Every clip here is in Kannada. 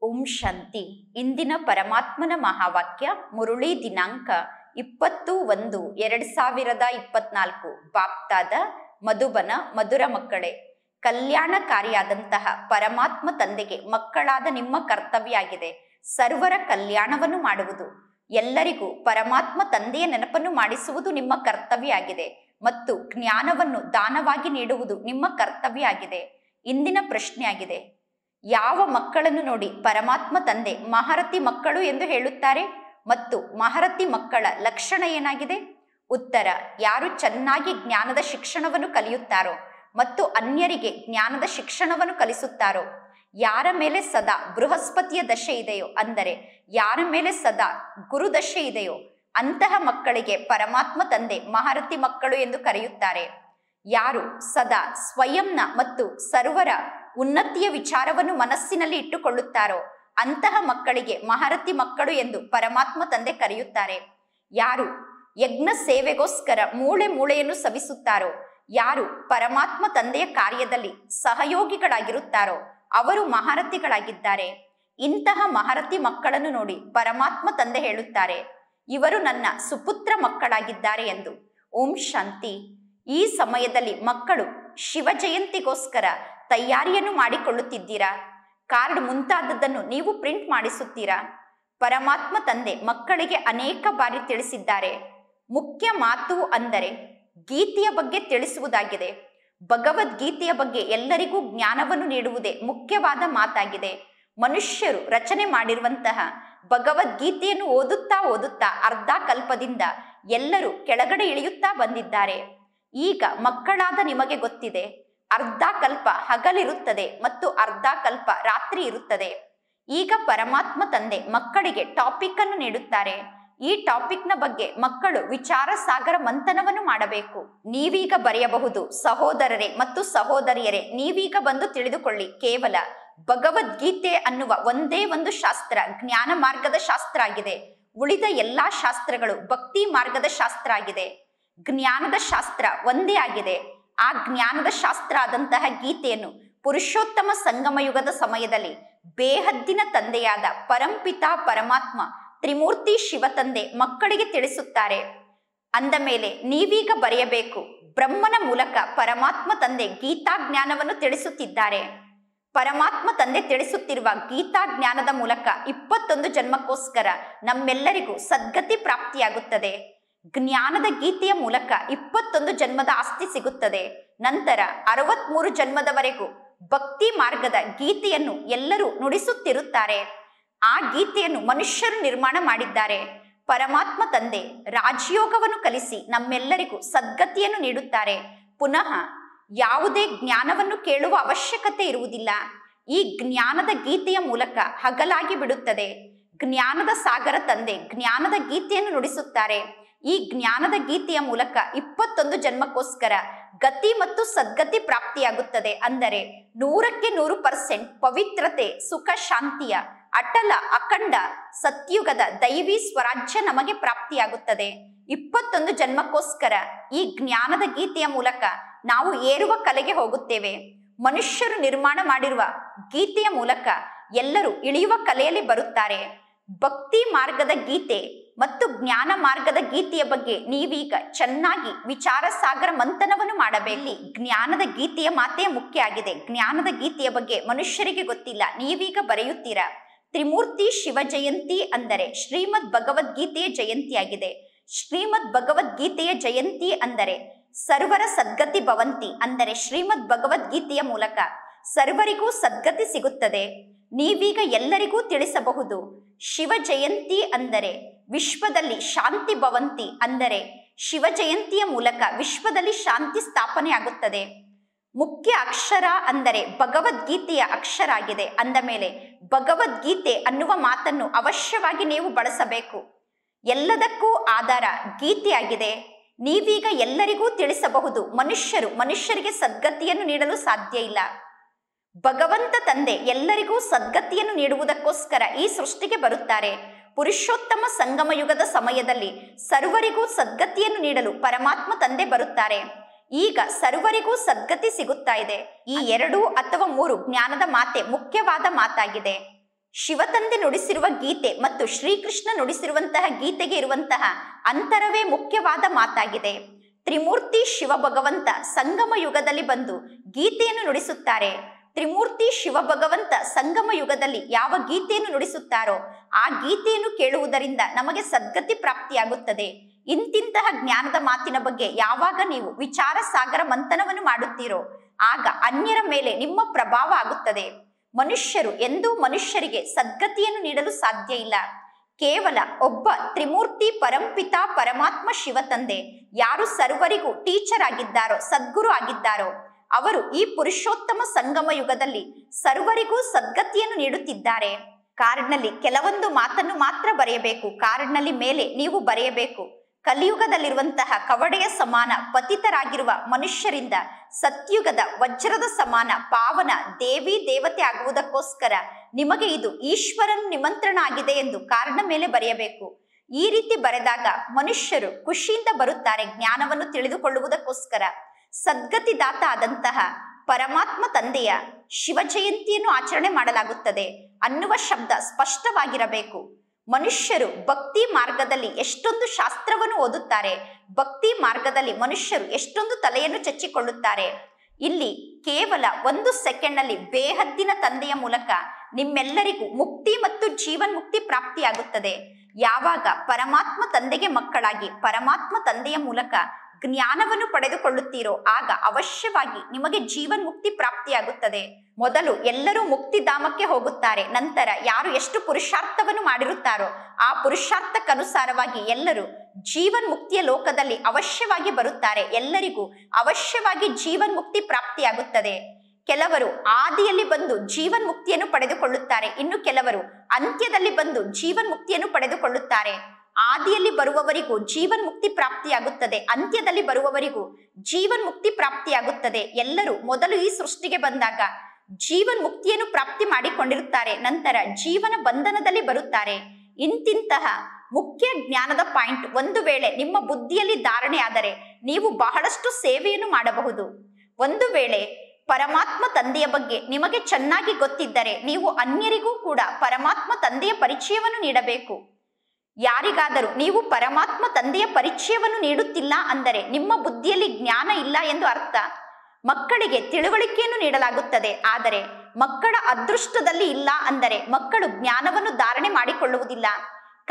ಓಂ ಶಾಂತಿ. ಇಂದಿನ ಪರಮಾತ್ಮನ ಮಹಾವಾಕ್ಯ ಮುರುಳಿ ದಿನಾಂಕ 20-1-2024 ಬಾಪ್ತಾದ ಮಧುಬನ. ಮಧುರ ಮಕ್ಕಳೇ, ಕಲ್ಯಾಣಕಾರಿಯಾದಂತಹ ಪರಮಾತ್ಮ ತಂದೆಗೆ ಮಕ್ಕಳಾದ ನಿಮ್ಮ ಕರ್ತವ್ಯ ಆಗಿದೆ ಸರ್ವರ ಕಲ್ಯಾಣವನ್ನು ಮಾಡುವುದು. ಎಲ್ಲರಿಗೂ ಪರಮಾತ್ಮ ತಂದೆಯ ನೆನಪನ್ನು ಮಾಡಿಸುವುದು ನಿಮ್ಮ ಕರ್ತವ್ಯ ಆಗಿದೆ ಮತ್ತು ಜ್ಞಾನವನ್ನು ದಾನವಾಗಿ ನೀಡುವುದು ನಿಮ್ಮ ಕರ್ತವ್ಯ ಆಗಿದೆ. ಇಂದಿನ ಪ್ರಶ್ನೆ ಆಗಿದೆ, ಯಾವ ಮಕ್ಕಳನ್ನು ನೋಡಿ ಪರಮಾತ್ಮ ತಂದೆ ಮಹಾರಥಿ ಮಕ್ಕಳು ಎಂದು ಹೇಳುತ್ತಾರೆ ಮತ್ತು ಮಹಾರಥಿ ಮಕ್ಕಳ ಲಕ್ಷಣ ಏನಾಗಿದೆ? ಉತ್ತರ, ಯಾರು ಚೆನ್ನಾಗಿ ಜ್ಞಾನದ ಶಿಕ್ಷಣವನ್ನು ಕಲಿಯುತ್ತಾರೋ ಮತ್ತು ಅನ್ಯರಿಗೆ ಜ್ಞಾನದ ಶಿಕ್ಷಣವನ್ನು ಕಲಿಸುತ್ತಾರೋ, ಯಾರ ಮೇಲೆ ಸದಾ ಬೃಹಸ್ಪತಿಯ ದಶೆ ಇದೆಯೋ, ಅಂದರೆ ಯಾರ ಮೇಲೆ ಸದಾ ಗುರು ದಶೆ ಇದೆಯೋ ಅಂತಹ ಮಕ್ಕಳಿಗೆ ಪರಮಾತ್ಮ ತಂದೆ ಮಹಾರಥಿ ಮಕ್ಕಳು ಎಂದು ಕರೆಯುತ್ತಾರೆ. ಯಾರು ಸದಾ ಸ್ವಯಂನ ಮತ್ತು ಸರ್ವರ ಉನ್ನತಿಯ ವಿಚಾರವನ್ನು ಮನಸ್ಸಿನಲ್ಲಿ ಇಟ್ಟುಕೊಳ್ಳುತ್ತಾರೋ ಅಂತಹ ಮಕ್ಕಳಿಗೆ ಮಹಾರಥಿ ಮಕ್ಕಳು ಎಂದು ಪರಮಾತ್ಮ ತಂದೆ ಕರೆಯುತ್ತಾರೆ. ಯಾರು ಯಜ್ಞ ಸೇವೆಗೋಸ್ಕರ ಮೂಳೆ ಮೂಳೆಯನ್ನು ಸವಿಸುತ್ತಾರೋ, ಯಾರು ಪರಮಾತ್ಮ ತಂದೆಯ ಕಾರ್ಯದಲ್ಲಿ ಸಹಯೋಗಿಗಳಾಗಿರುತ್ತಾರೋ ಅವರು ಮಹಾರಥಿಗಳಾಗಿದ್ದಾರೆ. ಇಂತಹ ಮಹಾರಥಿ ಮಕ್ಕಳನ್ನು ನೋಡಿ ಪರಮಾತ್ಮ ತಂದೆ ಹೇಳುತ್ತಾರೆ, ಇವರು ನನ್ನ ಸುಪುತ್ರ ಮಕ್ಕಳಾಗಿದ್ದಾರೆ ಎಂದು. ಓಂ ಶಾಂತಿ. ಈ ಸಮಯದಲ್ಲಿ ಮಕ್ಕಳು ಶಿವ ಜಯಂತಿಗೋಸ್ಕರ ತಯಾರಿಯನ್ನು ಮಾಡಿಕೊಳ್ಳುತ್ತಿದ್ದೀರಾ? ಕಾರ್ಡ್ ಮುಂತಾದದ್ದನ್ನು ನೀವು ಪ್ರಿಂಟ್ ಮಾಡಿಸುತ್ತೀರಾ? ಪರಮಾತ್ಮ ತಂದೆ ಮಕ್ಕಳಿಗೆ ಅನೇಕ ಬಾರಿ ತಿಳಿಸಿದ್ದಾರೆ. ಮುಖ್ಯ ಮಾತು ಅಂದರೆ ಗೀತೆಯ ಬಗ್ಗೆ ತಿಳಿಸುವುದಾಗಿದೆ. ಭಗವದ್ಗೀತೆಯ ಬಗ್ಗೆ ಎಲ್ಲರಿಗೂ ಜ್ಞಾನವನ್ನು ನೀಡುವುದೇ ಮುಖ್ಯವಾದ ಮಾತಾಗಿದೆ. ಮನುಷ್ಯರು ರಚನೆ ಮಾಡಿರುವಂತಹ ಭಗವದ್ಗೀತೆಯನ್ನು ಓದುತ್ತಾ ಓದುತ್ತಾ ಅರ್ಧ ಕಲ್ಪದಿಂದ ಎಲ್ಲರೂ ಕೆಳಗಡೆ ಇಳಿಯುತ್ತಾ ಬಂದಿದ್ದಾರೆ. ಈಗ ಮಕ್ಕಳಾದ ನಿಮಗೆ ಗೊತ್ತಿದೆ, ಅರ್ಧ ಕಲ್ಪ ಹಗಲಿರುತ್ತದೆ ಮತ್ತು ಅರ್ಧ ಕಲ್ಪ ರಾತ್ರಿ ಇರುತ್ತದೆ. ಈಗ ಪರಮಾತ್ಮ ತಂದೆ ಮಕ್ಕಳಿಗೆ ಟಾಪಿಕ್ ಅನ್ನು ನೀಡುತ್ತಾರೆ. ಈ ಟಾಪಿಕ್ ನ ಬಗ್ಗೆ ಮಕ್ಕಳು ವಿಚಾರ ಸಾಗರ ಮಂಥನವನ್ನು ಮಾಡಬೇಕು. ನೀವೀಗ ಬರೆಯಬಹುದು, ಸಹೋದರರೇ ಮತ್ತು ಸಹೋದರಿಯರೇ, ನೀವೀಗ ಬಂದು ತಿಳಿದುಕೊಳ್ಳಿ, ಕೇವಲ ಭಗವದ್ಗೀತೆ ಅನ್ನುವ ಒಂದೇ ಒಂದು ಶಾಸ್ತ್ರ ಜ್ಞಾನ ಮಾರ್ಗದ ಶಾಸ್ತ್ರ ಆಗಿದೆ. ಉಳಿದ ಎಲ್ಲಾ ಶಾಸ್ತ್ರಗಳು ಭಕ್ತಿ ಮಾರ್ಗದ ಶಾಸ್ತ್ರ ಆಗಿದೆ. ಜ್ಞಾನದ ಶಾಸ್ತ್ರ ಒಂದೇ ಆಗಿದೆ. ಆ ಜ್ಞಾನದ ಶಾಸ್ತ್ರ ಆದಂತಹ ಗೀತೆಯನ್ನು ಪುರುಷೋತ್ತಮ ಸಂಗಮ ಯುಗದ ಸಮಯದಲ್ಲಿ ಬೇಹದ್ದಿನ ತಂದೆಯಾದ ಪರಂಪಿತ ಪರಮಾತ್ಮ ತ್ರಿಮೂರ್ತಿ ಶಿವ ತಂದೆ ಮಕ್ಕಳಿಗೆ ತಿಳಿಸುತ್ತಾರೆ. ಅಂದ ಮೇಲೆ ನೀವೀಗ ಬರೆಯಬೇಕು, ಬ್ರಹ್ಮನ ಮೂಲಕ ಪರಮಾತ್ಮ ತಂದೆ ಗೀತಾ ಜ್ಞಾನವನ್ನು ತಿಳಿಸುತ್ತಿದ್ದಾರೆ. ಪರಮಾತ್ಮ ತಂದೆ ತಿಳಿಸುತ್ತಿರುವ ಗೀತಾ ಜ್ಞಾನದ ಮೂಲಕ 21 ಜನ್ಮಕ್ಕೋಸ್ಕರ ನಮ್ಮೆಲ್ಲರಿಗೂ ಸದ್ಗತಿ ಪ್ರಾಪ್ತಿಯಾಗುತ್ತದೆ. ಜ್ಞಾನದ ಗೀತೆಯ ಮೂಲಕ 21 ಜನ್ಮದ ಆಸ್ತಿ ಸಿಗುತ್ತದೆ. ನಂತರ 63 ಜನ್ಮದವರೆಗೂ ಭಕ್ತಿ ಮಾರ್ಗದ ಗೀತೆಯನ್ನು ಎಲ್ಲರೂ ನುಡಿಸುತ್ತಿರುತ್ತಾರೆ. ಆ ಗೀತೆಯನ್ನು ಮನುಷ್ಯರು ನಿರ್ಮಾಣ ಮಾಡಿದ್ದಾರೆ. ಪರಮಾತ್ಮ ತಂದೆ ರಾಜಯೋಗವನ್ನು ಕಲಿಸಿ ನಮ್ಮೆಲ್ಲರಿಗೂ ಸದ್ಗತಿಯನ್ನು ನೀಡುತ್ತಾರೆ. ಪುನಃ ಯಾವುದೇ ಜ್ಞಾನವನ್ನು ಕೇಳುವ ಅವಶ್ಯಕತೆ ಇರುವುದಿಲ್ಲ. ಈ ಜ್ಞಾನದ ಗೀತೆಯ ಮೂಲಕ ಹಗಲಾಗಿ ಬಿಡುತ್ತದೆ. ಜ್ಞಾನದ ಸಾಗರ ತಂದೆ ಜ್ಞಾನದ ಗೀತೆಯನ್ನು ನುಡಿಸುತ್ತಾರೆ. ಈ ಜ್ಞಾನದ ಗೀತೆಯ ಮೂಲಕ 21 ಜನ್ಮಕ್ಕೋಸ್ಕರ ಗತಿ ಮತ್ತು ಸದ್ಗತಿ ಪ್ರಾಪ್ತಿಯಾಗುತ್ತದೆ. ಅಂದರೆ 100% ಪವಿತ್ರತೆ, ಸುಖ, ಶಾಂತಿಯ ಅಟಲ ಅಖಂಡ ಸತ್ಯುಗದ ದೈವಿ ಸ್ವರಾಜ್ಯ ನಮಗೆ ಪ್ರಾಪ್ತಿಯಾಗುತ್ತದೆ. 21 ಜನ್ಮಕ್ಕೋಸ್ಕರ ಈ ಜ್ಞಾನದ ಗೀತೆಯ ಮೂಲಕ ನಾವು ಏರುವ ಕಲೆಗೆ ಹೋಗುತ್ತೇವೆ. ಮನುಷ್ಯರು ನಿರ್ಮಾಣ ಮಾಡಿರುವ ಗೀತೆಯ ಮೂಲಕ ಎಲ್ಲರೂ ಇಳಿಯುವ ಕಲೆಯಲ್ಲಿ ಬರುತ್ತಾರೆ. ಭಕ್ತಿ ಮಾರ್ಗದ ಗೀತೆ ಮತ್ತು ಜ್ಞಾನ ಮಾರ್ಗದ ಗೀತೆಯ ಬಗ್ಗೆ ನೀವೀಗ ಚೆನ್ನಾಗಿ ವಿಚಾರ ಸಾಗರ ಮಂಥನವನ್ನು ಮಾಡಬೇಕು. ಜ್ಞಾನದ ಗೀತೆಯ ಮಾತೇ ಮುಖ್ಯ ಆಗಿದೆ. ಜ್ಞಾನದ ಗೀತೆಯ ಬಗ್ಗೆ ಮನುಷ್ಯರಿಗೆ ಗೊತ್ತಿಲ್ಲ. ನೀವೀಗ ಬರೆಯುತ್ತೀರಾ, ತ್ರಿಮೂರ್ತಿ ಶಿವ ಜಯಂತಿ ಅಂದರೆ ಶ್ರೀಮದ್ ಭಗವದ್ಗೀತೆಯ ಜಯಂತಿಯಾಗಿದೆ. ಶ್ರೀಮದ್ ಭಗವದ್ಗೀತೆಯ ಜಯಂತಿ ಅಂದರೆ ಸರ್ವರ ಸದ್ಗತಿ ಭವಂತಿ, ಅಂದರೆ ಶ್ರೀಮದ್ ಭಗವದ್ಗೀತೆಯ ಮೂಲಕ ಸರ್ವರಿಗೂ ಸದ್ಗತಿ ಸಿಗುತ್ತದೆ. ನೀವೀಗ ಎಲ್ಲರಿಗೂ ತಿಳಿಸಬಹುದು, ಶಿವ ಜಯಂತಿ ಅಂದರೆ ವಿಶ್ವದಲ್ಲಿ ಶಾಂತಿ ಭವಂತಿ, ಅಂದರೆ ಶಿವ ಜಯಂತಿಯ ಮೂಲಕ ವಿಶ್ವದಲ್ಲಿ ಶಾಂತಿ ಸ್ಥಾಪನೆ ಆಗುತ್ತದೆ. ಮುಖ್ಯ ಅಕ್ಷರ ಅಂದರೆ ಭಗವದ್ಗೀತೆಯ ಅಕ್ಷರ ಆಗಿದೆ. ಅಂದ ಮೇಲೆ ಭಗವದ್ಗೀತೆ ಅನ್ನುವ ಮಾತನ್ನು ಅವಶ್ಯವಾಗಿ ನೀವು ಬಳಸಬೇಕು. ಎಲ್ಲದಕ್ಕೂ ಆಧಾರ ಗೀತೆಯಾಗಿದೆ. ನೀವೀಗ ಎಲ್ಲರಿಗೂ ತಿಳಿಸಬಹುದು, ಮನುಷ್ಯರಿಗೆ ಸದ್ಗತಿಯನ್ನು ನೀಡಲು ಸಾಧ್ಯ ಇಲ್ಲ. ಭಗವಂತ ತಂದೆ ಎಲ್ಲರಿಗೂ ಸದ್ಗತಿಯನ್ನು ನೀಡುವುದಕ್ಕೋಸ್ಕರ ಈ ಸೃಷ್ಟಿಗೆ ಬರುತ್ತಾರೆ. ಪುರುಷೋತ್ತಮ ಸಂಗಮ ಯುಗದ ಸಮಯದಲ್ಲಿ ಸರ್ವರಿಗೂ ಸದ್ಗತಿಯನ್ನು ನೀಡಲು ಪರಮಾತ್ಮ ತಂದೆ ಬರುತ್ತಾರೆ. ಈಗ ಸರ್ವರಿಗೂ ಸದ್ಗತಿ ಸಿಗುತ್ತಾ ಇದೆ. ಈ 2 ಅಥವಾ 3 ಜ್ಞಾನದ ಮಾತೆ ಮುಖ್ಯವಾದ ಮಾತಾಗಿದೆ. ಶಿವತಂದೆ ನುಡಿಸಿರುವ ಗೀತೆ ಮತ್ತು ಶ್ರೀಕೃಷ್ಣ ನುಡಿಸಿರುವಂತಹ ಗೀತೆಗೆ ಇರುವಂತಹ ಅಂತರವೇ ಮುಖ್ಯವಾದ ಮಾತಾಗಿದೆ. ತ್ರಿಮೂರ್ತಿ ಶಿವ ಭಗವಂತ ಸಂಗಮ ಯುಗದಲ್ಲಿ ಬಂದು ಗೀತೆಯನ್ನು ನುಡಿಸುತ್ತಾರೆ. ತ್ರಿಮೂರ್ತಿ ಶಿವ ಭಗವಂತ ಸಂಗಮ ಯುಗದಲ್ಲಿ ಯಾವ ಗೀತೆಯನ್ನು ನುಡಿಸುತ್ತಾರೋ ಆ ಗೀತೆಯನ್ನು ಕೇಳುವುದರಿಂದ ನಮಗೆ ಸದ್ಗತಿ ಪ್ರಾಪ್ತಿಯಾಗುತ್ತದೆ. ಇಂತಿಂತಹ ಜ್ಞಾನದ ಮಾತಿನ ಬಗ್ಗೆ ಯಾವಾಗ ನೀವು ವಿಚಾರ ಸಾಗರ ಮಂಥನವನ್ನು ಮಾಡುತ್ತೀರೋ ಆಗ ಅನ್ಯರ ಮೇಲೆ ನಿಮ್ಮ ಪ್ರಭಾವ ಆಗುತ್ತದೆ. ಮನುಷ್ಯರು ಎಂದೂ ಮನುಷ್ಯರಿಗೆ ಸದ್ಗತಿಯನ್ನು ನೀಡಲು ಸಾಧ್ಯ ಇಲ್ಲ. ಕೇವಲ ಒಬ್ಬ ತ್ರಿಮೂರ್ತಿ ಪರಂಪಿತ ಪರಮಾತ್ಮ ಶಿವ ತಂದೆ ಯಾರು ಸರ್ವರಿಗೂ ಟೀಚರ್ ಆಗಿದ್ದಾರೋ, ಸದ್ಗುರು ಆಗಿದ್ದಾರೋ, ಅವರು ಈ ಪುರುಷೋತ್ತಮ ಸಂಗಮ ಯುಗದಲ್ಲಿ ಸರ್ವರಿಗೂ ಸದ್ಗತಿಯನ್ನು ನೀಡುತ್ತಿದ್ದಾರೆ. ಕಾರ್ಡ್ನಲ್ಲಿ ಕೆಲವೊಂದು ಮಾತನ್ನು ಮಾತ್ರ ಬರೆಯಬೇಕು. ಕಾರ್ಡ್ನಲ್ಲಿ ಮೇಲೆ ನೀವು ಬರೆಯಬೇಕು, ಕಲಿಯುಗದಲ್ಲಿರುವಂತಹ ಕವಡೆಯ ಸಮಾನ ಪತಿತರಾಗಿರುವ ಮನುಷ್ಯರಿಂದ ಸತ್ಯುಗದ ವಜ್ರದ ಸಮಾನ ಪಾವನ ದೇವಿ ದೇವತೆ ಆಗುವುದಕ್ಕೋಸ್ಕರ ನಿಮಗೆ ಇದು ಈಶ್ವರನ ನಿಮಂತ್ರಣ ಆಗಿದೆ ಎಂದು ಕಾರ್ಡ್ನ ಮೇಲೆ ಬರೆಯಬೇಕು. ಈ ರೀತಿ ಬರೆದಾಗ ಮನುಷ್ಯರು ಖುಷಿಯಿಂದ ಬರುತ್ತಾರೆ ಜ್ಞಾನವನ್ನು ತಿಳಿದುಕೊಳ್ಳುವುದಕ್ಕೋಸ್ಕರ. ಸದ್ಗತಿದಾತ ಆದಂತಹ ಪರಮಾತ್ಮ ತಂದೆಯ ಶಿವ ಜಯಂತಿಯನ್ನು ಆಚರಣೆ ಮಾಡಲಾಗುತ್ತದೆ ಅನ್ನುವ ಶಬ್ದ ಸ್ಪಷ್ಟವಾಗಿರಬೇಕು. ಮನುಷ್ಯರು ಭಕ್ತಿ ಮಾರ್ಗದಲ್ಲಿ ಎಷ್ಟೊಂದು ಶಾಸ್ತ್ರವನ್ನು ಓದುತ್ತಾರೆ, ಭಕ್ತಿ ಮಾರ್ಗದಲ್ಲಿ ಮನುಷ್ಯರು ಎಷ್ಟೊಂದು ತಲೆಯನ್ನು ಚಚ್ಚಿಕೊಳ್ಳುತ್ತಾರೆ. ಇಲ್ಲಿ ಕೇವಲ 1 ಸೆಕೆಂಡ್ನಲ್ಲಿ ಬೇಹದ್ದಿನ ತಂದೆಯ ಮೂಲಕ ನಿಮ್ಮೆಲ್ಲರಿಗೂ ಮುಕ್ತಿ ಮತ್ತು ಜೀವನ್ ಮುಕ್ತಿ ಪ್ರಾಪ್ತಿಯಾಗುತ್ತದೆ. ಯಾವಾಗ ಪರಮಾತ್ಮ ತಂದೆಗೆ ಮಕ್ಕಳಾಗಿ ಪರಮಾತ್ಮ ತಂದೆಯ ಮೂಲಕ ಜ್ಞಾನವನ್ನು ಪಡೆದುಕೊಳ್ಳುತ್ತೀರೋ ಆಗ ಅವಶ್ಯವಾಗಿ ನಿಮಗೆ ಜೀವನ್ ಮುಕ್ತಿ ಪ್ರಾಪ್ತಿಯಾಗುತ್ತದೆ. ಮೊದಲು ಎಲ್ಲರೂ ಮುಕ್ತಿಧಾಮಕ್ಕೆ ಹೋಗುತ್ತಾರೆ. ನಂತರ ಯಾರು ಎಷ್ಟು ಪುರುಷಾರ್ಥವನ್ನು ಮಾಡಿರುತ್ತಾರೋ ಆ ಪುರುಷಾರ್ಥಕ್ಕನುಸಾರವಾಗಿ ಎಲ್ಲರೂ ಜೀವನ್ ಮುಕ್ತಿಯ ಲೋಕದಲ್ಲಿ ಅವಶ್ಯವಾಗಿ ಬರುತ್ತಾರೆ. ಎಲ್ಲರಿಗೂ ಅವಶ್ಯವಾಗಿ ಜೀವನ್ ಮುಕ್ತಿ ಪ್ರಾಪ್ತಿಯಾಗುತ್ತದೆ. ಕೆಲವರು ಆದಿಯಲ್ಲಿ ಬಂದು ಜೀವನ್ ಮುಕ್ತಿಯನ್ನು ಪಡೆದುಕೊಳ್ಳುತ್ತಾರೆ, ಇನ್ನು ಕೆಲವರು ಅಂತ್ಯದಲ್ಲಿ ಬಂದು ಜೀವನ್ ಮುಕ್ತಿಯನ್ನು ಪಡೆದುಕೊಳ್ಳುತ್ತಾರೆ. ಆದಿಯಲ್ಲಿ ಬರುವವರಿಗೂ ಜೀವನ್ ಮುಕ್ತಿ ಪ್ರಾಪ್ತಿಯಾಗುತ್ತದೆ, ಅಂತ್ಯದಲ್ಲಿ ಬರುವವರಿಗೂ ಜೀವನ್ ಮುಕ್ತಿ ಪ್ರಾಪ್ತಿಯಾಗುತ್ತದೆ. ಎಲ್ಲರೂ ಮೊದಲು ಈ ಸೃಷ್ಟಿಗೆ ಬಂದಾಗ ಜೀವನ್ ಮುಕ್ತಿಯನ್ನು ಪ್ರಾಪ್ತಿ ಮಾಡಿಕೊಂಡಿರುತ್ತಾರೆ, ನಂತರ ಜೀವನ ಬಂಧನದಲ್ಲಿ ಬರುತ್ತಾರೆ. ಇಂತಿಂತಹ ಮುಖ್ಯ ಜ್ಞಾನದ ಪಾಯಿಂಟ್ ಒಂದು ವೇಳೆ ನಿಮ್ಮ ಬುದ್ಧಿಯಲ್ಲಿ ಧಾರಣೆ ಆದರೆ ನೀವು ಬಹಳಷ್ಟು ಸೇವೆಯನ್ನು ಮಾಡಬಹುದು. ಒಂದು ವೇಳೆ ಪರಮಾತ್ಮ ತಂದೆಯ ಬಗ್ಗೆ ನಿಮಗೆ ಚೆನ್ನಾಗಿ ಗೊತ್ತಿದ್ದರೆ ನೀವು ಅನ್ಯರಿಗೂ ಕೂಡ ಪರಮಾತ್ಮ ತಂದೆಯ ಪರಿಚಯವನ್ನು ನೀಡಬೇಕು. ಯಾರಿಗಾದರೂ ನೀವು ಪರಮಾತ್ಮ ತಂದೆಯ ಪರಿಚಯವನ್ನು ನೀಡುತ್ತಿಲ್ಲ ಅಂದರೆ ನಿಮ್ಮ ಬುದ್ಧಿಯಲ್ಲಿ ಜ್ಞಾನ ಇಲ್ಲ ಎಂದು ಅರ್ಥ. ಮಕ್ಕಳಿಗೆ ತಿಳುವಳಿಕೆಯನ್ನು ನೀಡಲಾಗುತ್ತದೆ, ಆದರೆ ಮಕ್ಕಳ ಅದೃಷ್ಟದಲ್ಲಿ ಇಲ್ಲ ಅಂದರೆ ಮಕ್ಕಳು ಜ್ಞಾನವನ್ನು ಧಾರಣೆ ಮಾಡಿಕೊಳ್ಳುವುದಿಲ್ಲ.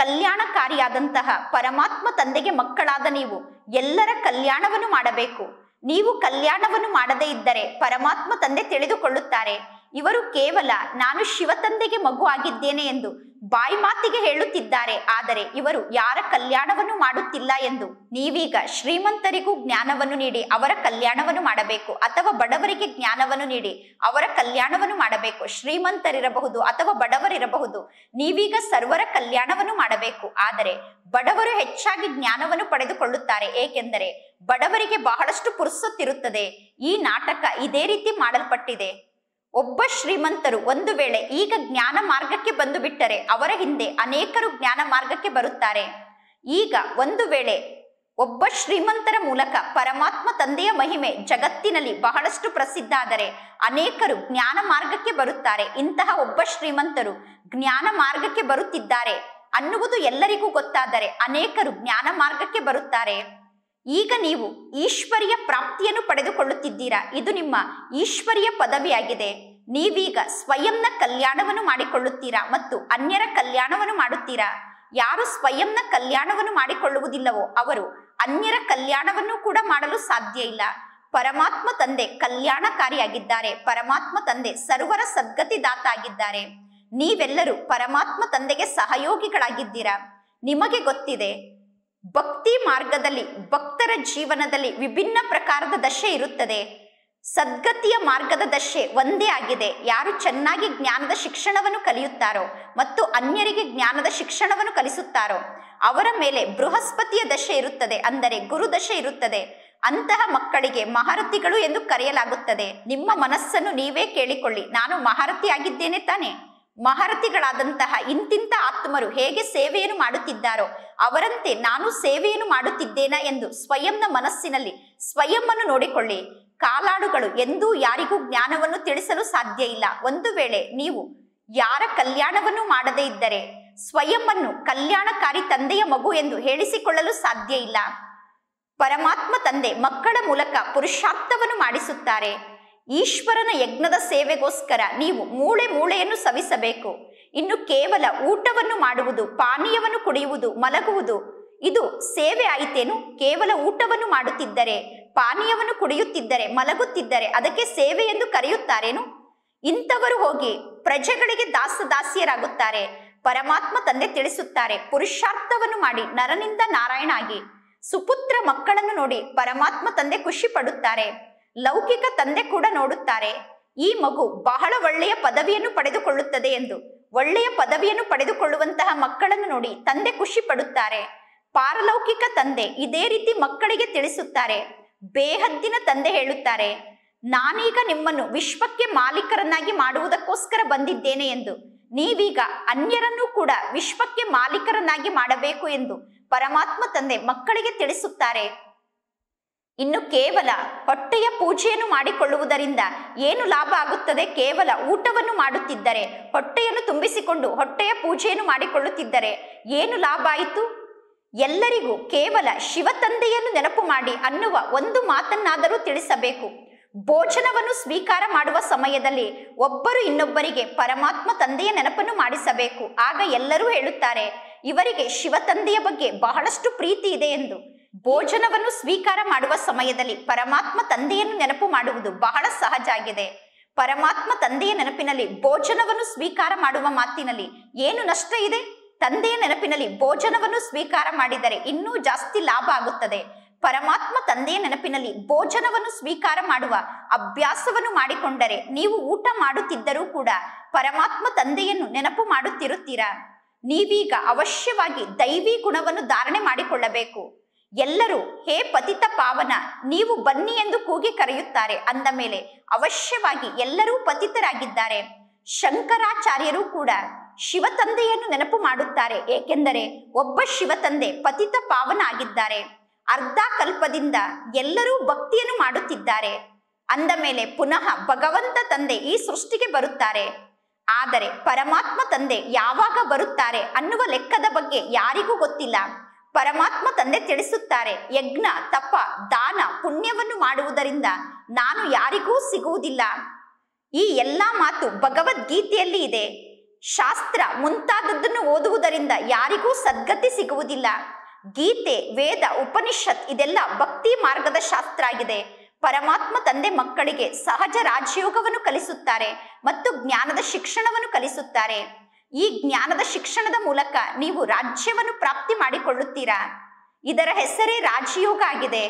ಕಲ್ಯಾಣಕಾರಿಯಾದಂತಹ ಪರಮಾತ್ಮ ತಂದೆಗೆ ಮಕ್ಕಳಾದ ನೀವು ಎಲ್ಲರ ಕಲ್ಯಾಣವನ್ನು ಮಾಡಬೇಕು. ನೀವು ಕಲ್ಯಾಣವನ್ನು ಮಾಡದೇ ಇದ್ದರೆ ಪರಮಾತ್ಮ ತಂದೆ ತಿಳಿದುಕೊಳ್ಳುತ್ತಾರೆ ಇವರು ಕೇವಲ ನಾನು ಶಿವ ತಂದೆಗೆ ಮಗು ಆಗಿದ್ದೇನೆ ಎಂದು ಬಾಯಿ ಮಾತಿಗೆ ಹೇಳುತ್ತಿದ್ದಾರೆ, ಆದರೆ ಇವರು ಯಾರ ಕಲ್ಯಾಣವನ್ನು ಮಾಡುತ್ತಿಲ್ಲ ಎಂದು. ನೀವೀಗ ಶ್ರೀಮಂತರಿಗೂ ಜ್ಞಾನವನ್ನು ನೀಡಿ ಅವರ ಕಲ್ಯಾಣವನ್ನು ಮಾಡಬೇಕು, ಅಥವಾ ಬಡವರಿಗೆ ಜ್ಞಾನವನ್ನು ನೀಡಿ ಅವರ ಕಲ್ಯಾಣವನ್ನು ಮಾಡಬೇಕು. ಶ್ರೀಮಂತರಿರಬಹುದು ಅಥವಾ ಬಡವರಿರಬಹುದು, ನೀವೀಗ ಸರ್ವರ ಕಲ್ಯಾಣವನ್ನು ಮಾಡಬೇಕು. ಆದರೆ ಬಡವರು ಹೆಚ್ಚಾಗಿ ಜ್ಞಾನವನ್ನು ಪಡೆದುಕೊಳ್ಳುತ್ತಾರೆ, ಏಕೆಂದರೆ ಬಡವರಿಗೆ ಬಹಳಷ್ಟು ಪುರುಸೊತ್ತಿರುತ್ತದೆ. ಈ ನಾಟಕ ಇದೇ ರೀತಿ ಮಾಡಲ್ಪಟ್ಟಿದೆ. ಒಬ್ಬ ಶ್ರೀಮಂತರು ಒಂದು ವೇಳೆ ಈಗ ಜ್ಞಾನ ಮಾರ್ಗಕ್ಕೆ ಬಂದು ಬಿಟ್ಟರೆ ಅವರ ಹಿಂದೆ ಅನೇಕರು ಜ್ಞಾನ ಮಾರ್ಗಕ್ಕೆ ಬರುತ್ತಾರೆ. ಈಗ ಒಂದು ವೇಳೆ ಒಬ್ಬ ಶ್ರೀಮಂತರ ಮೂಲಕ ಪರಮಾತ್ಮ ತಂದೆಯ ಮಹಿಮೆ ಜಗತ್ತಿನಲ್ಲಿ ಬಹಳಷ್ಟು ಪ್ರಸಿದ್ಧ ಆದರೆ ಅನೇಕರು ಜ್ಞಾನ ಮಾರ್ಗಕ್ಕೆ ಬರುತ್ತಾರೆ. ಇಂತಹ ಒಬ್ಬ ಶ್ರೀಮಂತರು ಜ್ಞಾನ ಮಾರ್ಗಕ್ಕೆ ಬರುತ್ತಿದ್ದಾರೆ ಅನ್ನುವುದು ಎಲ್ಲರಿಗೂ ಗೊತ್ತಾದರೆ ಅನೇಕರು ಜ್ಞಾನ ಮಾರ್ಗಕ್ಕೆ ಬರುತ್ತಾರೆ. ಈಗ ನೀವು ಈಶ್ವರಿಯ ಪ್ರಾಪ್ತಿಯನ್ನು ಪಡೆದುಕೊಳ್ಳುತ್ತಿದ್ದೀರಾ. ಇದು ನಿಮ್ಮ ಈಶ್ವರಿಯ ಪದವಿಯಾಗಿದೆ. ನೀವೀಗ ಸ್ವಯಂನ ಕಲ್ಯಾಣವನ್ನು ಮಾಡಿಕೊಳ್ಳುತ್ತೀರಾ ಮತ್ತು ಅನ್ಯರ ಕಲ್ಯಾಣವನ್ನು ಮಾಡುತ್ತೀರಾ. ಯಾರು ಸ್ವಯಂನ ಕಲ್ಯಾಣವನ್ನು ಮಾಡಿಕೊಳ್ಳುವುದಿಲ್ಲವೋ ಅವರು ಅನ್ಯರ ಕಲ್ಯಾಣವನ್ನು ಕೂಡ ಮಾಡಲು ಸಾಧ್ಯ ಇಲ್ಲ. ಪರಮಾತ್ಮ ತಂದೆ ಕಲ್ಯಾಣಕಾರಿಯಾಗಿದ್ದಾರೆ. ಪರಮಾತ್ಮ ತಂದೆ ಸರ್ವರ ಸದ್ಗತಿದಾತ ಆಗಿದ್ದಾರೆ. ನೀವೆಲ್ಲರೂ ಪರಮಾತ್ಮ ತಂದೆಗೆ ಸಹಯೋಗಿಗಳಾಗಿದ್ದೀರಾ. ನಿಮಗೆ ಗೊತ್ತಿದೆ, ಭಕ್ತಿ ಮಾರ್ಗದಲ್ಲಿ ಭಕ್ತರ ಜೀವನದಲ್ಲಿ ವಿಭಿನ್ನ ಪ್ರಕಾರದ ದಶೆ ಇರುತ್ತದೆ. ಸದ್ಗತಿಯ ಮಾರ್ಗದ ದಶೆ ಒಂದೇ ಆಗಿದೆ. ಯಾರು ಚೆನ್ನಾಗಿ ಜ್ಞಾನದ ಶಿಕ್ಷಣವನ್ನು ಕಲಿಯುತ್ತಾರೋ ಮತ್ತು ಅನ್ಯರಿಗೆ ಜ್ಞಾನದ ಶಿಕ್ಷಣವನ್ನು ಕಲಿಸುತ್ತಾರೋ ಅವರ ಮೇಲೆ ಬೃಹಸ್ಪತಿಯ ದಶೆ ಇರುತ್ತದೆ, ಅಂದರೆ ಗುರು ದಶೆ ಇರುತ್ತದೆ. ಅಂತಹ ಮಕ್ಕಳಿಗೆ ಮಹಾರಥಿಗಳು ಎಂದು ಕರೆಯಲಾಗುತ್ತದೆ. ನಿಮ್ಮ ಮನಸ್ಸನ್ನು ನೀವೇ ಕೇಳಿಕೊಳ್ಳಿ, ನಾನು ಮಹಾರಥಿ ಆಗಿದ್ದೇನೆ ತಾನೆ? ಮಹಾರಥಿಗಳಾದಂತಹ ಇಂತಿಂತ ಆತ್ಮರು ಹೇಗೆ ಸೇವೆಯನ್ನು ಮಾಡುತ್ತಿದ್ದಾರೋ ಅವರಂತೆ ನಾನು ಸೇವೆಯನ್ನು ಮಾಡುತ್ತಿದ್ದೇನಾ ಎಂದು ಸ್ವಯಂನ ಮನಸ್ಸಿನಲ್ಲಿ ಸ್ವಯಂವನ್ನು ನೋಡಿಕೊಳ್ಳಿ. ಕಾಲಾಡುಗಳು ಎಂದೂ ಯಾರಿಗೂ ಜ್ಞಾನವನ್ನು ತಿಳಿಸಲು ಸಾಧ್ಯ ಇಲ್ಲ. ಒಂದು ವೇಳೆ ನೀವು ಯಾರ ಕಲ್ಯಾಣವನ್ನು ಮಾಡದೇ ಇದ್ದರೆ ಸ್ವಯಂವನ್ನು ಕಲ್ಯಾಣಕಾರಿ ತಂದೆಯ ಮಗು ಎಂದು ಹೇಳಿಸಿಕೊಳ್ಳಲು ಸಾಧ್ಯ ಇಲ್ಲ. ಪರಮಾತ್ಮ ತಂದೆ ಮಕ್ಕಳ ಮೂಲಕ ಪುರುಷಾರ್ಥವನ್ನು ಮಾಡಿಸುತ್ತಾರೆ. ಈಶ್ವರನ ಯಜ್ಞದ ಸೇವೆಗೋಸ್ಕರ ನೀವು ಮೂಳೆ ಮೂಳೆಯನ್ನು ಸವಿಸಬೇಕು. ಇನ್ನು ಕೇವಲ ಊಟವನ್ನು ಮಾಡುವುದು, ಪಾನೀಯವನ್ನು ಕುಡಿಯುವುದು, ಮಲಗುವುದು ಇದು ಸೇವೆ ಆಯಿತೇನು? ಕೇವಲ ಊಟವನ್ನು ಮಾಡುತ್ತಿದ್ದರೆ, ಪಾನೀಯವನ್ನು ಕುಡಿಯುತ್ತಿದ್ದರೆ, ಮಲಗುತ್ತಿದ್ದರೆ ಅದಕ್ಕೆ ಸೇವೆ ಎಂದು ಕರೆಯುತ್ತಾರೇನು? ಇಂಥವರು ಹೋಗಿ ಪ್ರಜೆಗಳಿಗೆ ದಾಸದಾಸಿಯರಾಗುತ್ತಾರೆ. ಪರಮಾತ್ಮ ತಂದೆ ತಿಳಿಸುತ್ತಾರೆ, ಪುರುಷಾರ್ಥವನ್ನು ಮಾಡಿ ನರನಿಂದ ನಾರಾಯಣ ಆಗಿ ಸುಪುತ್ರ ಮಕ್ಕಳನ್ನು ನೋಡಿ ಪರಮಾತ್ಮ ತಂದೆ ಖುಷಿ ಪಡುತ್ತಾರೆ. ಲೌಕಿಕ ತಂದೆ ಕೂಡ ನೋಡುತ್ತಾರೆ, ಈ ಮಗು ಬಹಳ ಒಳ್ಳೆಯ ಪದವಿಯನ್ನು ಪಡೆದುಕೊಳ್ಳುತ್ತದೆ ಎಂದು. ಒಳ್ಳೆಯ ಪದವಿಯನ್ನು ಪಡೆದುಕೊಳ್ಳುವಂತಹ ಮಕ್ಕಳನ್ನು ನೋಡಿ ತಂದೆ ಖುಷಿ ಪಡುತ್ತಾರೆ. ಪಾರಲೌಕಿಕ ತಂದೆ ಇದೇ ರೀತಿ ಮಕ್ಕಳಿಗೆ ತಿಳಿಸುತ್ತಾರೆ. ಬೇಹದ್ದಿನ ತಂದೆ ಹೇಳುತ್ತಾರೆ, ನಾನೀಗ ನಿಮ್ಮನ್ನು ವಿಶ್ವಕ್ಕೆ ಮಾಲೀಕರನ್ನಾಗಿ ಮಾಡುವುದಕ್ಕೋಸ್ಕರ ಬಂದಿದ್ದೇನೆ ಎಂದು. ನೀವೀಗ ಅನ್ಯರನ್ನು ಕೂಡ ವಿಶ್ವಕ್ಕೆ ಮಾಲೀಕರನ್ನಾಗಿ ಮಾಡಬೇಕು ಎಂದು ಪರಮಾತ್ಮ ತಂದೆ ಮಕ್ಕಳಿಗೆ ತಿಳಿಸುತ್ತಾರೆ. ಇನ್ನು ಕೇವಲ ಹೊಟ್ಟೆಯ ಪೂಜೆಯನ್ನು ಮಾಡಿಕೊಳ್ಳುವುದರಿಂದ ಏನು ಲಾಭ ಆಗುತ್ತದೆ? ಕೇವಲ ಊಟವನ್ನು ಮಾಡುತ್ತಿದ್ದರೆ, ಹೊಟ್ಟೆಯನ್ನು ತುಂಬಿಸಿಕೊಂಡು ಹೊಟ್ಟೆಯ ಪೂಜೆಯನ್ನು ಮಾಡಿಕೊಳ್ಳುತ್ತಿದ್ದರೆ ಏನು ಲಾಭ ಆಯಿತು? ಎಲ್ಲರಿಗೂ ಕೇವಲ ಶಿವ ತಂದೆಯನ್ನು ನೆನಪು ಮಾಡಿ ಅನ್ನುವ ಒಂದು ಮಾತನ್ನಾದರೂ ತಿಳಿಸಬೇಕು. ಭೋಜನವನ್ನು ಸ್ವೀಕಾರ ಮಾಡುವ ಸಮಯದಲ್ಲಿ ಒಬ್ಬರು ಇನ್ನೊಬ್ಬರಿಗೆ ಪರಮಾತ್ಮ ತಂದೆಯ ನೆನಪನ್ನು ಮಾಡಿಸಬೇಕು. ಆಗ ಎಲ್ಲರೂ ಹೇಳುತ್ತಾರೆ, ಇವರಿಗೆ ಶಿವ ತಂದೆಯ ಬಗ್ಗೆ ಬಹಳಷ್ಟು ಪ್ರೀತಿ ಇದೆ ಎಂದು. ಭೋಜನವನ್ನು ಸ್ವೀಕಾರ ಮಾಡುವ ಸಮಯದಲ್ಲಿ ಪರಮಾತ್ಮ ತಂದೆಯನ್ನು ನೆನಪು ಮಾಡುವುದು ಬಹಳ ಸಹಜ ಆಗಿದೆ. ಪರಮಾತ್ಮ ತಂದೆಯ ನೆನಪಿನಲ್ಲಿ ಭೋಜನವನ್ನು ಸ್ವೀಕಾರ ಮಾಡುವ ಮಾತಿನಲ್ಲಿ ಏನು ನಷ್ಟ ಇದೆ? ತಂದೆಯ ನೆನಪಿನಲ್ಲಿ ಭೋಜನವನ್ನು ಸ್ವೀಕಾರ ಮಾಡಿದರೆ ಇನ್ನೂ ಜಾಸ್ತಿ ಲಾಭ ಆಗುತ್ತದೆ. ಪರಮಾತ್ಮ ತಂದೆಯ ನೆನಪಿನಲ್ಲಿ ಭೋಜನವನ್ನು ಸ್ವೀಕಾರ ಮಾಡುವ ಅಭ್ಯಾಸವನ್ನು ಮಾಡಿಕೊಂಡರೆ ನೀವು ಊಟ ಮಾಡುತ್ತಿದ್ದರೂ ಕೂಡ ಪರಮಾತ್ಮ ತಂದೆಯನ್ನು ನೆನಪು ಮಾಡುತ್ತಿರುತ್ತೀರಾ. ನೀವೀಗ ಅವಶ್ಯವಾಗಿ ದೈವಿ ಗುಣವನ್ನು ಧಾರಣೆ ಮಾಡಿಕೊಳ್ಳಬೇಕು. ಎಲ್ಲರೂ ಹೇ ಪತಿತ ಪಾವನ, ನೀವು ಬನ್ನಿ ಎಂದು ಕೂಗಿ ಕರೆಯುತ್ತಾರೆ. ಅಂದ ಮೇಲೆ ಅವಶ್ಯವಾಗಿ ಎಲ್ಲರೂ ಪತಿತರಾಗಿದ್ದಾರೆ. ಶಂಕರಾಚಾರ್ಯರು ಕೂಡ ಶಿವ ತಂದೆಯನ್ನು ನೆನಪು ಮಾಡುತ್ತಾರೆ. ಏಕೆಂದರೆ ಒಬ್ಬ ಶಿವ ತಂದೆ ಪತಿತ ಪಾವನ ಆಗಿದ್ದಾರೆ. ಅರ್ಧ ಕಲ್ಪದಿಂದ ಎಲ್ಲರೂ ಭಕ್ತಿಯನ್ನು ಮಾಡುತ್ತಿದ್ದಾರೆ. ಅಂದ ಮೇಲೆ ಪುನಃ ಭಗವಂತ ತಂದೆ ಈ ಸೃಷ್ಟಿಗೆ ಬರುತ್ತಾರೆ. ಆದರೆ ಪರಮಾತ್ಮ ತಂದೆ ಯಾವಾಗ ಬರುತ್ತಾರೆ ಅನ್ನುವ ಲೆಕ್ಕದ ಬಗ್ಗೆ ಯಾರಿಗೂ ಗೊತ್ತಿಲ್ಲ. ಪರಮಾತ್ಮ ತಂದೆ ತಿಳಿಸುತ್ತಾರೆ, ಯಜ್ಞ, ತಪ, ದಾನ, ಪುಣ್ಯವನ್ನು ಮಾಡುವುದರಿಂದ ನಾನು ಯಾರಿಗೂ ಸಿಗುವುದಿಲ್ಲ. ಈ ಎಲ್ಲಾ ಮಾತು ಭಗವದ್ಗೀತೆಯಲ್ಲಿ ಇದೆ. ಶಾಸ್ತ್ರ ಮುಂತಾದದ್ದನ್ನು ಓದುವುದರಿಂದ ಯಾರಿಗೂ ಸದ್ಗತಿ ಸಿಗುವುದಿಲ್ಲ. ಗೀತೆ, ವೇದ, ಉಪನಿಷತ್ ಇದೆಲ್ಲ ಭಕ್ತಿ ಮಾರ್ಗದ ಶಾಸ್ತ್ರ ಆಗಿದೆ. ಪರಮಾತ್ಮ ತಂದೆ ಮಕ್ಕಳಿಗೆ ಸಹಜ ರಾಜಯೋಗವನ್ನು ಕಲಿಸುತ್ತಾರೆ ಮತ್ತು ಜ್ಞಾನದ ಶಿಕ್ಷಣವನ್ನು ಕಲಿಸುತ್ತಾರೆ. ಈ ಜ್ಞಾನದ ಶಿಕ್ಷಣದ ಮೂಲಕ ನೀವು ರಾಜ್ಯವನ್ನು ಪ್ರಾಪ್ತಿ ಮಾಡಿಕೊಳ್ಳುತ್ತೀರಾ. ಇದರ ಹೆಸರೇ ರಾಜಯೋಗ ಆಗಿದೆ.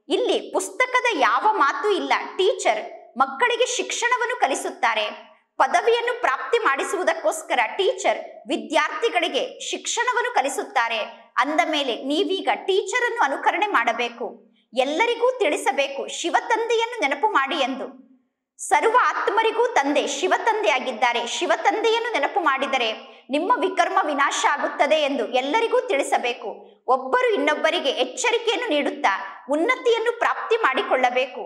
ಇಲ್ಲಿ ಪುಸ್ತಕದ ಯಾವ ಮಾತು ಇಲ್ಲ. ಟೀಚರ್ ಮಕ್ಕಳಿಗೆ ಶಿಕ್ಷಣವನ್ನು ಕಲಿಸುತ್ತಾರೆ. ಪದವಿಯನ್ನು ಪ್ರಾಪ್ತಿ ಮಾಡಿಸುವುದಕ್ಕೋಸ್ಕರ ಟೀಚರ್ ವಿದ್ಯಾರ್ಥಿಗಳಿಗೆ ಶಿಕ್ಷಣವನ್ನು ಕಲಿಸುತ್ತಾರೆ. ಅಂದ ಮೇಲೆ ನೀವೀಗ ಟೀಚರ್ ಅನ್ನು ಅನುಕರಣೆ ಮಾಡಬೇಕು. ಎಲ್ಲರಿಗೂ ತಿಳಿಸಬೇಕು ಶಿವ ತಂದೆಯನ್ನು ನೆನಪು ಮಾಡಿ ಎಂದು. ಸರ್ವ ಆತ್ಮರಿಗೂ ತಂದೆ ಶಿವ ತಂದೆಯಾಗಿದ್ದಾರೆ. ಶಿವ ತಂದೆಯನ್ನು ನೆನಪು ಮಾಡಿದರೆ ನಿಮ್ಮ ವಿಕರ್ಮ ವಿನಾಶ ಆಗುತ್ತದೆ ಎಂದು ಎಲ್ಲರಿಗೂ ತಿಳಿಸಬೇಕು. ಒಬ್ಬರು ಇನ್ನೊಬ್ಬರಿಗೆ ಎಚ್ಚರಿಕೆಯನ್ನು ನೀಡುತ್ತಾ ಉನ್ನತಿಯನ್ನು ಪ್ರಾಪ್ತಿ ಮಾಡಿಕೊಳ್ಳಬೇಕು.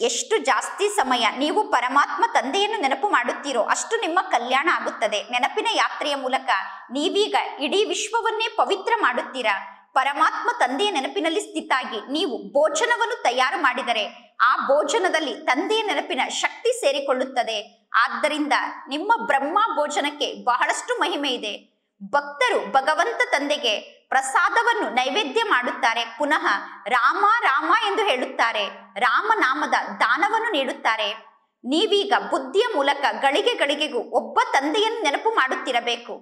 ಎಷ್ಟು ಜಾಸ್ತಿ ಸಮಯ ನೀವು ಪರಮಾತ್ಮ ತಂದೆಯನ್ನು ನೆನಪು ಮಾಡುತ್ತೀರೋ ಅಷ್ಟು ನಿಮ್ಮ ಕಲ್ಯಾಣ ಆಗುತ್ತದೆ. ನೆನಪಿನ ಯಾತ್ರೆಯ ಮೂಲಕ ನೀವೀಗ ಇಡೀ ವಿಶ್ವವನ್ನೇ ಪವಿತ್ರ ಮಾಡುತ್ತೀರಾ. ಪರಮಾತ್ಮ ತಂದೆಯ ನೆನಪಿನಲ್ಲಿ ಸ್ಥಿತಾಗಿ ನೀವು ಭೋಜನವನ್ನು ತಯಾರು ಮಾಡಿದರೆ ಆ ಭೋಜನದಲ್ಲಿ ತಂದೆಯ ನೆನಪಿನ ಶಕ್ತಿ ಸೇರಿಕೊಳ್ಳುತ್ತದೆ. ಆದ್ದರಿಂದ ನಿಮ್ಮ ಬ್ರಹ್ಮ ಭೋಜನಕ್ಕೆ ಬಹಳಷ್ಟು ಮಹಿಮೆ ಇದೆ. ಭಕ್ತರು ಭಗವಂತ ತಂದೆಗೆ ಪ್ರಸಾದವನ್ನು ನೈವೇದ್ಯ ಮಾಡುತ್ತಾರೆ. ಪುನಃ ರಾಮ ರಾಮ ಎಂದು ಹೇಳುತ್ತಾರೆ. ರಾಮನಾಮದ ದಾನವನ್ನು ನೀಡುತ್ತಾರೆ. ನೀವೀಗ ಬುದ್ಧಿಯ ಮೂಲಕ ಗಳಿಗೆ ಗಳಿಗೆಗೂ ಒಬ್ಬ ತಂದೆಯನ್ನು ನೆನಪು ಮಾಡುತ್ತಿರಬೇಕು.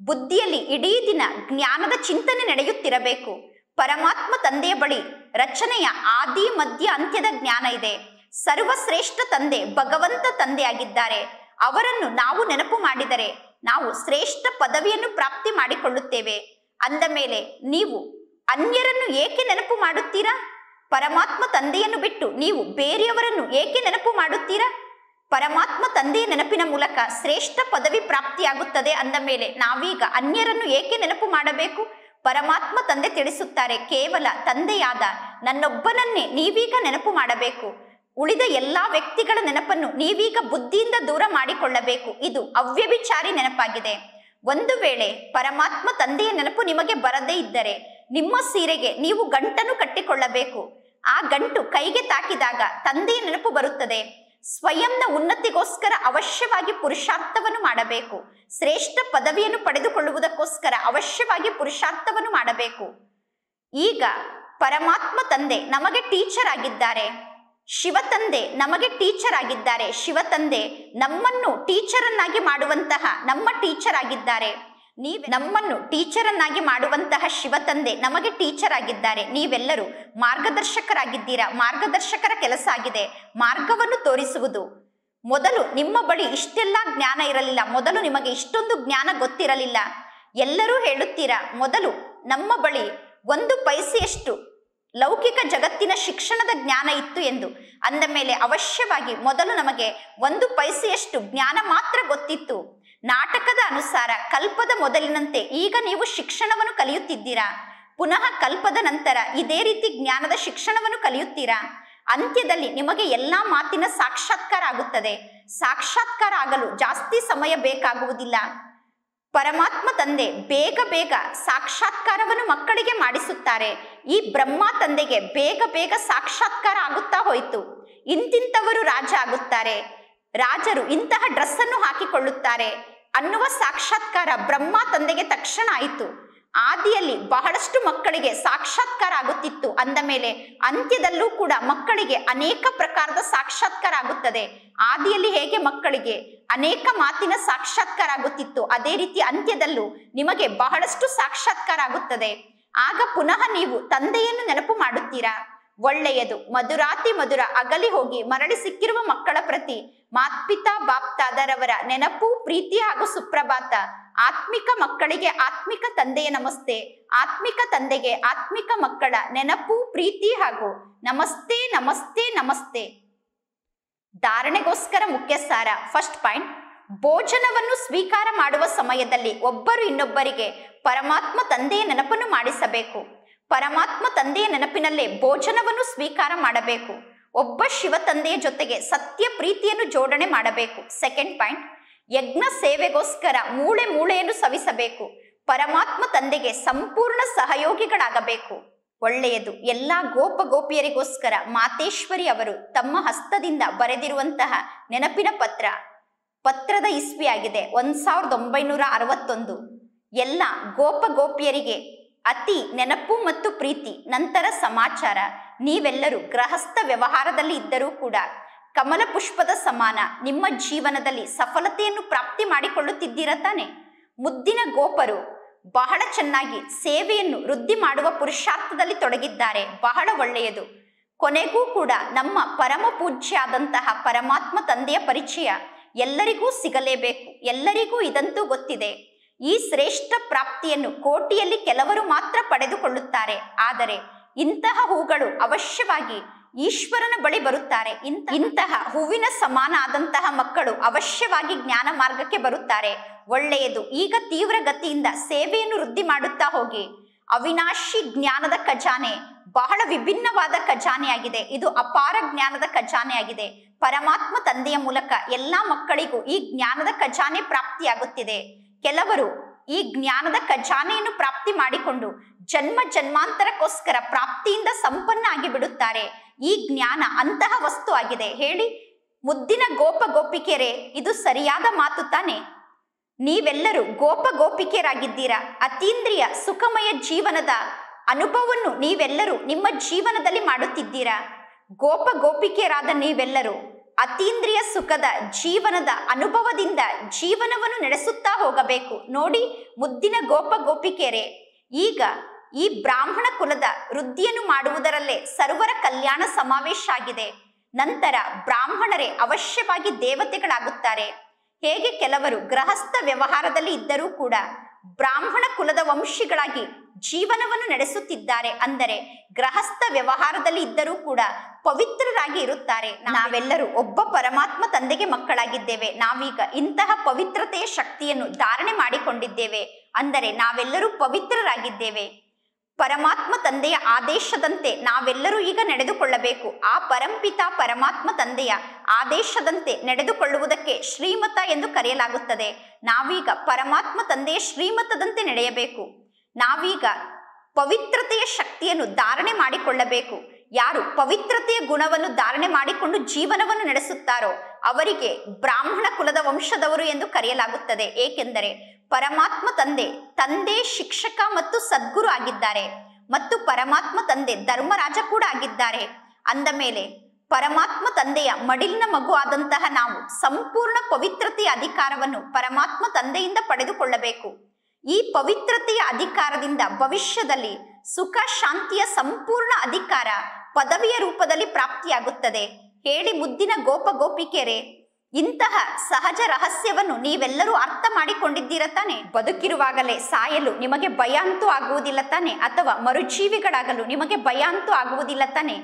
ಬುದ್ಧಿಯಲ್ಲಿ ಇಡೀ ದಿನ ಜ್ಞಾನದ ಚಿಂತನೆ ನಡೆಯುತ್ತಿರಬೇಕು. ಪರಮಾತ್ಮ ತಂದೆಯ ಬಳಿ ರಚನೆಯ ಆದಿ ಮಧ್ಯ ಅಂತ್ಯದ ಜ್ಞಾನ ಇದೆ. ಸರ್ವಶ್ರೇಷ್ಠ ತಂದೆ ಭಗವಂತ ತಂದೆಯಾಗಿದ್ದಾರೆ. ಅವರನ್ನು ನಾವು ನೆನಪು ಮಾಡಿದರೆ ನಾವು ಶ್ರೇಷ್ಠ ಪದವಿಯನ್ನು ಪ್ರಾಪ್ತಿ ಮಾಡಿಕೊಳ್ಳುತ್ತೇವೆ. ಅಂದ ಮೇಲೆ ನೀವು ಅನ್ಯರನ್ನು ಏಕೆ ನೆನಪು ಮಾಡುತ್ತೀರಾ? ಪರಮಾತ್ಮ ತಂದೆಯನ್ನು ಬಿಟ್ಟು ನೀವು ಬೇರೆಯವರನ್ನು ಏಕೆ ನೆನಪು ಮಾಡುತ್ತೀರಾ? ಪರಮಾತ್ಮ ತಂದೆಯ ನೆನಪಿನ ಮೂಲಕ ಶ್ರೇಷ್ಠ ಪದವಿ ಪ್ರಾಪ್ತಿಯಾಗುತ್ತದೆ. ಅಂದ ಮೇಲೆ ನಾವೀಗ ಅನ್ಯರನ್ನು ಏಕೆ ನೆನಪು ಮಾಡಬೇಕು? ಪರಮಾತ್ಮ ತಂದೆ ತಿಳಿಸುತ್ತಾರೆ, ಕೇವಲ ತಂದೆಯಾದ ನನ್ನೊಬ್ಬನನ್ನೇ ನೀವೀಗ ನೆನಪು ಮಾಡಬೇಕು. ಉಳಿದ ಎಲ್ಲಾ ವ್ಯಕ್ತಿಗಳ ನೆನಪನ್ನು ನೀವೀಗ ಬುದ್ಧಿಯಿಂದ ದೂರ ಮಾಡಿಕೊಳ್ಳಬೇಕು. ಇದು ಅವ್ಯಭಿಚಾರಿ ನೆನಪಾಗಿದೆ. ಒಂದು ವೇಳೆ ಪರಮಾತ್ಮ ತಂದೆಯ ನೆನಪು ನಿಮಗೆ ಬರದೇ ಇದ್ದರೆ ನಿಮ್ಮ ಸೀರೆಗೆ ನೀವು ಗಂಟನ್ನು ಕಟ್ಟಿಕೊಳ್ಳಬೇಕು. ಆ ಗಂಟು ಕೈಗೆ ತಾಕಿದಾಗ ತಂದೆಯ ನೆನಪು ಬರುತ್ತದೆ. ಸ್ವಯಂನ ಉನ್ನತಿಗೋಸ್ಕರ ಅವಶ್ಯವಾಗಿ ಪುರುಷಾರ್ಥವನ್ನು ಮಾಡಬೇಕು. ಶ್ರೇಷ್ಠ ಪದವಿಯನ್ನು ಪಡೆದುಕೊಳ್ಳುವುದಕ್ಕೋಸ್ಕರ ಅವಶ್ಯವಾಗಿ ಪುರುಷಾರ್ಥವನ್ನು ಮಾಡಬೇಕು. ಈಗ ಪರಮಾತ್ಮ ತಂದೆ ನಮಗೆ ಟೀಚರ್ ಆಗಿದ್ದಾರೆ. ಶಿವ ತಂದೆ ನಮಗೆ ಟೀಚರ್ ಆಗಿದ್ದಾರೆ. ಶಿವ ತಂದೆ ನಮ್ಮನ್ನು ಟೀಚರನ್ನಾಗಿ ಮಾಡುವಂತಹ ನಮ್ಮ ಟೀಚರ್ ಆಗಿದ್ದಾರೆ. ನಮ್ಮನ್ನು ಟೀಚರನ್ನಾಗಿ ಮಾಡುವಂತಹ ಶಿವ ತಂದೆ ನಮಗೆ ಟೀಚರ್ ಆಗಿದ್ದಾರೆ. ನೀವೆಲ್ಲರೂ ಮಾರ್ಗದರ್ಶಕರಾಗಿದ್ದೀರಾ. ಮಾರ್ಗದರ್ಶಕರ ಕೆಲಸ ಆಗಿದೆ ಮಾರ್ಗವನ್ನು ತೋರಿಸುವುದು. ಮೊದಲು ನಿಮ್ಮ ಬಳಿ ಇಷ್ಟೆಲ್ಲ ಜ್ಞಾನ ಇರಲಿಲ್ಲ. ಮೊದಲು ನಿಮಗೆ ಇಷ್ಟೊಂದು ಜ್ಞಾನ ಗೊತ್ತಿರಲಿಲ್ಲ. ಎಲ್ಲರೂ ಹೇಳುತ್ತೀರಾ, ಮೊದಲು ನಮ್ಮ ಬಳಿ 1 ಪೈಸೆಯಷ್ಟು ಲೌಕಿಕ ಜಗತ್ತಿನ ಶಿಕ್ಷಣದ ಜ್ಞಾನ ಇತ್ತು ಎಂದು. ಅಂದ ಮೇಲೆ ಅವಶ್ಯವಾಗಿ ಮೊದಲು ನಮಗೆ 1 ಪೈಸೆಯಷ್ಟು ಜ್ಞಾನ ಮಾತ್ರ ಗೊತ್ತಿತ್ತು. ನಾಟಕದ ಅನುಸಾರ ಕಲ್ಪದ ಮೊದಲಿನಂತೆ ಈಗ ನೀವು ಶಿಕ್ಷಣವನ್ನು ಕಲಿಯುತ್ತಿದ್ದೀರಾ. ಪುನಃ ಕಲ್ಪದ ನಂತರ ಇದೇ ರೀತಿ ಜ್ಞಾನದ ಶಿಕ್ಷಣವನ್ನು ಕಲಿಯುತ್ತೀರಾ. ಅಂತ್ಯದಲ್ಲಿ ನಿಮಗೆ ಎಲ್ಲಾ ಮಾತಿನ ಸಾಕ್ಷಾತ್ಕಾರ ಆಗುತ್ತದೆ. ಸಾಕ್ಷಾತ್ಕಾರ ಆಗಲು ಜಾಸ್ತಿ ಸಮಯ ಬೇಕಾಗುವುದಿಲ್ಲ. ಪರಮಾತ್ಮ ತಂದೆ ಬೇಗ ಬೇಗ ಸಾಕ್ಷಾತ್ಕಾರವನ್ನು ಮಕ್ಕಳಿಗೆ ಮಾಡಿಸುತ್ತಾರೆ. ಈ ಬ್ರಹ್ಮ ತಂದೆಗೆ ಬೇಗ ಬೇಗ ಸಾಕ್ಷಾತ್ಕಾರ ಆಗುತ್ತಾ ಹೋಯಿತು. ಇಂತಿಂತವರು ರಾಜ ಆಗುತ್ತಾರೆ, ರಾಜರು ಇಂತಹ ಡ್ರೆಸ್ ಅನ್ನು ಹಾಕಿಕೊಳ್ಳುತ್ತಾರೆ ಅನ್ನುವ ಸಾಕ್ಷಾತ್ಕಾರ ಬ್ರಹ್ಮ ತಂದೆಗೆ ತಕ್ಷಣ ಆಯಿತು. ಆದಿಯಲ್ಲಿ ಬಹಳಷ್ಟು ಮಕ್ಕಳಿಗೆ ಸಾಕ್ಷಾತ್ಕಾರ ಆಗುತ್ತಿತ್ತು. ಅಂದ ಮೇಲೆ ಅಂತ್ಯದಲ್ಲೂ ಕೂಡ ಮಕ್ಕಳಿಗೆ ಅನೇಕ ಪ್ರಕಾರದ ಸಾಕ್ಷಾತ್ಕಾರ ಆಗುತ್ತದೆ. ಆದಿಯಲ್ಲಿ ಹೇಗೆ ಮಕ್ಕಳಿಗೆ ಅನೇಕ ಮಾತಿನ ಸಾಕ್ಷಾತ್ಕಾರ ಆಗುತ್ತಿತ್ತು, ಅದೇ ರೀತಿ ಅಂತ್ಯದಲ್ಲೂ ನಿಮಗೆ ಬಹಳಷ್ಟು ಸಾಕ್ಷಾತ್ಕಾರ ಆಗುತ್ತದೆ. ಆಗ ಪುನಃ ನೀವು ತಂದೆಯನ್ನು ನೆನಪು ಮಾಡುತ್ತೀರಾ. ಒಳ್ಳೆಯದು. ಮಧುರಾತಿ ಮಧುರ ಅಗಲಿ ಹೋಗಿ ಮರಳಿ ಸಿಕ್ಕಿರುವ ಮಕ್ಕಳ ಪ್ರತಿ ಮಾತ್ಪಿತಾ ಬಾಪ್ತಾದರವರ ನೆನಪು, ಪ್ರೀತಿ ಹಾಗೂ ಸುಪ್ರಭಾತ. ಆತ್ಮಿಕ ಮಕ್ಕಳಿಗೆ ಆತ್ಮಿಕ ತಂದೆಯ ನಮಸ್ತೆ. ಆತ್ಮಿಕ ತಂದೆಗೆ ಆತ್ಮಿಕ ಮಕ್ಕಳ ನೆನಪು, ಪ್ರೀತಿ ಹಾಗೂ ನಮಸ್ತೆ ನಮಸ್ತೆ ನಮಸ್ತೆ. ಧಾರಣೆಗೋಸ್ಕರ ಮುಖ್ಯ ಸಾರ. ಫಸ್ಟ್ ಪಾಯಿಂಟ್, ಭೋಜನವನ್ನು ಸ್ವೀಕಾರ ಮಾಡುವ ಸಮಯದಲ್ಲಿ ಒಬ್ಬರು ಇನ್ನೊಬ್ಬರಿಗೆ ಪರಮಾತ್ಮ ತಂದೆಯ ನೆನಪನ್ನು ಮಾಡಿಸಬೇಕು. ಪರಮಾತ್ಮ ತಂದೆಯ ನೆನಪಿನಲ್ಲೇ ಭೋಜನವನ್ನು ಸ್ವೀಕಾರ ಮಾಡಬೇಕು. ಒಬ್ಬ ಶಿವ ತಂದೆಯ ಜೊತೆಗೆ ಸತ್ಯ ಪ್ರೀತಿಯನ್ನು ಜೋಡಣೆ ಮಾಡಬೇಕು. ಸೆಕೆಂಡ್ ಪಾಯಿಂಟ್, ಯಜ್ಞ ಸೇವೆಗೋಸ್ಕರ ಮೂಳೆ ಮೂಳೆಯನ್ನು ಸವಿಸಬೇಕು. ಪರಮಾತ್ಮ ತಂದೆಗೆ ಸಂಪೂರ್ಣ ಸಹಯೋಗಿಗಳಾಗಬೇಕು. ಒಳ್ಳೆಯದು. ಎಲ್ಲಾ ಗೋಪ ಗೋಪಿಯರಿಗೋಸ್ಕರ ಮಾತೇಶ್ವರಿ ಅವರು ತಮ್ಮ ಹಸ್ತದಿಂದ ಬರೆದಿರುವಂತಹ ನೆನಪಿನ ಪತ್ರದ ಇಸ್ವಿಯಾಗಿದೆ 1961. ಎಲ್ಲ ಗೋಪ ಗೋಪಿಯರಿಗೆ ಅತಿ ನೆನಪು ಮತ್ತು ಪ್ರೀತಿ. ನಂತರ ಸಮಾಚಾರ. ನೀವೆಲ್ಲರೂ ಗೃಹಸ್ಥ ವ್ಯವಹಾರದಲ್ಲಿ ಇದ್ದರೂ ಕೂಡ ಕಮಲ ಪುಷ್ಪದ ಸಮಾನ ನಿಮ್ಮ ಜೀವನದಲ್ಲಿ ಸಫಲತೆಯನ್ನು ಪ್ರಾಪ್ತಿ ಮಾಡಿಕೊಳ್ಳುತ್ತಿದ್ದೀರ ತಾನೆ. ಮುದ್ದಿನ ಗೋಪರು ಬಹಳ ಚೆನ್ನಾಗಿ ಸೇವೆಯನ್ನು ವೃದ್ಧಿ ಮಾಡುವ ಪುರುಷಾರ್ಥದಲ್ಲಿ ತೊಡಗಿದ್ದಾರೆ. ಬಹಳ ಒಳ್ಳೆಯದು. ಕೊನೆಗೂ ಕೂಡ ನಮ್ಮ ಪರಮ ಪೂಜ್ಯ ಆದಂತಹ ಪರಮಾತ್ಮ ತಂದೆಯ ಪರಿಚಯ ಎಲ್ಲರಿಗೂ ಸಿಗಲೇಬೇಕು. ಎಲ್ಲರಿಗೂ ಇದಂತೂ ಗೊತ್ತಿದೆ. ಈ ಶ್ರೇಷ್ಠ ಪ್ರಾಪ್ತಿಯನ್ನು ಕೋಟಿಯಲ್ಲಿ ಕೆಲವರು ಮಾತ್ರ ಪಡೆದುಕೊಳ್ಳುತ್ತಾರೆ. ಆದರೆ ಇಂತಹ ಹೂಗಳು ಅವಶ್ಯವಾಗಿ ಈಶ್ವರನ ಬಳಿ ಬರುತ್ತಾರೆ. ಇಂತಹ ಹೂವಿನ ಸಮಾನ ಆದಂತಹ ಮಕ್ಕಳು ಅವಶ್ಯವಾಗಿ ಜ್ಞಾನ ಮಾರ್ಗಕ್ಕೆ ಬರುತ್ತಾರೆ. ಒಳ್ಳೆಯದು. ಈಗ ತೀವ್ರ ಗತಿಯಿಂದ ಸೇವೆಯನ್ನು ವೃದ್ಧಿ ಮಾಡುತ್ತಾ ಹೋಗಿ. ಅವಿನಾಶಿ ಜ್ಞಾನದ ಖಜಾನೆ ಬಹಳ ವಿಭಿನ್ನವಾದ ಖಜಾನೆಯಾಗಿದೆ. ಇದು ಅಪಾರ ಜ್ಞಾನದ ಖಜಾನೆಯಾಗಿದೆ. ಪರಮಾತ್ಮ ತಂದೆಯ ಮೂಲಕ ಎಲ್ಲಾ ಮಕ್ಕಳಿಗೂ ಈ ಜ್ಞಾನದ ಖಜಾನೆ ಪ್ರಾಪ್ತಿಯಾಗುತ್ತಿದೆ. ಕೆಲವರು ಈ ಜ್ಞಾನದ ಖಜಾನೆಯನ್ನು ಪ್ರಾಪ್ತಿ ಮಾಡಿಕೊಂಡು ಜನ್ಮ ಜನ್ಮಾಂತರಕ್ಕೋಸ್ಕರ ಪ್ರಾಪ್ತಿಯಿಂದ ಸಂಪನ್ನ ಆಗಿ ಬಿಡುತ್ತಾರೆ. ಈ ಜ್ಞಾನ ಅಂತಹ ವಸ್ತು ಆಗಿದೆ. ಹೇಳಿ, ಮುದ್ದಿನ ಗೋಪ ಗೋಪಿಕೆಯರೇ, ಇದು ಸರಿಯಾದ ಮಾತು ತಾನೆ? ನೀವೆಲ್ಲರೂ ಗೋಪ ಗೋಪಿಕೆಯರಾಗಿದ್ದೀರಾ. ಅತೀಂದ್ರಿಯ ಸುಖಮಯ ಜೀವನದ ಅನುಭವವನ್ನು ನೀವೆಲ್ಲರೂ ನಿಮ್ಮ ಜೀವನದಲ್ಲಿ ಮಾಡುತ್ತಿದ್ದೀರಾ. ಗೋಪ ಗೋಪಿಕೆಯರಾದ ನೀವೆಲ್ಲರೂ ಅತೀಂದ್ರಿಯ ಸುಖದ ಜೀವನದ ಅನುಭವದಿಂದ ಜೀವನವನ್ನು ನಡೆಸುತ್ತಾ ಹೋಗಬೇಕು. ನೋಡಿ ಮುದ್ದಿನ ಗೋಪ ಗೋಪಿಕೆಯರೇ, ಈಗ ಈ ಬ್ರಾಹ್ಮಣ ಕುಲದ ವೃದ್ಧಿಯನ್ನು ಮಾಡುವುದರಲ್ಲೇ ಸರ್ವರ ಕಲ್ಯಾಣ ಸಮಾವೇಶ ಆಗಿದೆ. ನಂತರ ಬ್ರಾಹ್ಮಣರೇ ಅವಶ್ಯವಾಗಿ ದೇವತೆಗಳಾಗುತ್ತಾರೆ. ಹೇಗೆ ಕೆಲವರು ಗೃಹಸ್ಥ ವ್ಯವಹಾರದಲ್ಲಿ ಇದ್ದರೂ ಕೂಡ ಬ್ರಾಹ್ಮಣ ಕುಲದ ವಂಶಿಗಳಾಗಿ ಜೀವನವನ್ನು ನಡೆಸುತ್ತಿದ್ದಾರೆ. ಅಂದರೆ ಗೃಹಸ್ಥ ವ್ಯವಹಾರದಲ್ಲಿ ಇದ್ದರೂ ಕೂಡ ಪವಿತ್ರರಾಗಿ ಇರುತ್ತಾರೆ. ನಾವೆಲ್ಲರೂ ಒಬ್ಬ ಪರಮಾತ್ಮ ತಂದೆಗೆ ಮಕ್ಕಳಾಗಿದ್ದೇವೆ. ನಾವೀಗ ಇಂತಹ ಪವಿತ್ರತೆಯ ಶಕ್ತಿಯನ್ನು ಧಾರಣೆ ಮಾಡಿಕೊಂಡಿದ್ದೇವೆ. ಅಂದರೆ ನಾವೆಲ್ಲರೂ ಪವಿತ್ರರಾಗಿದ್ದೇವೆ. ಪರಮಾತ್ಮ ತಂದೆಯ ಆದೇಶದಂತೆ ನಾವೆಲ್ಲರೂ ಈಗ ನಡೆದುಕೊಳ್ಳಬೇಕು. ಆ ಪರಂಪಿತ ಪರಮಾತ್ಮ ತಂದೆಯ ಆದೇಶದಂತೆ ನಡೆದುಕೊಳ್ಳುವುದಕ್ಕೆ ಶ್ರೀಮತ ಎಂದು ಕರೆಯಲಾಗುತ್ತದೆ. ನಾವೀಗ ಪರಮಾತ್ಮ ತಂದೆಯ ಶ್ರೀಮತದಂತೆ ನಡೆಯಬೇಕು. ನಾವೀಗ ಪವಿತ್ರತೆಯ ಶಕ್ತಿಯನ್ನು ಧಾರಣೆ ಮಾಡಿಕೊಳ್ಳಬೇಕು. ಯಾರು ಪವಿತ್ರತೆಯ ಗುಣವನ್ನು ಧಾರಣೆ ಮಾಡಿಕೊಂಡು ಜೀವನವನ್ನು ನಡೆಸುತ್ತಾರೋ ಅವರಿಗೆ ಬ್ರಾಹ್ಮಣ ಕುಲದ ವಂಶದವರು ಎಂದು ಕರೆಯಲಾಗುತ್ತದೆ. ಏಕೆಂದರೆ ಪರಮಾತ್ಮ ತಂದೆ ಶಿಕ್ಷಕ ಮತ್ತು ಸದ್ಗುರು ಆಗಿದ್ದಾರೆ ಮತ್ತು ಪರಮಾತ್ಮ ತಂದೆ ಧರ್ಮರಾಜ ಕೂಡ ಆಗಿದ್ದಾರೆ. ಅಂದ ಮೇಲೆ ಪರಮಾತ್ಮ ತಂದೆಯ ಮಡಿಲಿನ ಮಗು ಆದಂತಹ ನಾವು ಸಂಪೂರ್ಣ ಪವಿತ್ರತೆಯ ಅಧಿಕಾರವನ್ನು ಪರಮಾತ್ಮ ತಂದೆಯಿಂದ ಪಡೆದುಕೊಳ್ಳಬೇಕು. ಈ ಪವಿತ್ರತೆಯ ಅಧಿಕಾರದಿಂದ ಭವಿಷ್ಯದಲ್ಲಿ ಸುಖ ಶಾಂತಿಯ ಸಂಪೂರ್ಣ ಅಧಿಕಾರ ಪದವಿಯ ರೂಪದಲ್ಲಿ ಪ್ರಾಪ್ತಿಯಾಗುತ್ತದೆ. ಹೇಳಿ ಮುದ್ದಿನ ಗೋಪ ಗೋಪಿಕೆಯರೇ, ಇಂತಹ ಸಹಜ ರಹಸ್ಯವನ್ನು ನೀವೆಲ್ಲರೂ ಅರ್ಥ ಮಾಡಿಕೊಂಡಿದ್ದೀರ ತಾನೆ? ಬದುಕಿರುವಾಗಲೇ ಸಾಯಲು ನಿಮಗೆ ಭಯ ಅಂತೂ ಆಗುವುದಿಲ್ಲ ತಾನೆ? ಅಥವಾ ಮರುಜೀವಿಗಳಾಗಲು ನಿಮಗೆ ಭಯ ಅಂತೂ ಆಗುವುದಿಲ್ಲ ತಾನೆ?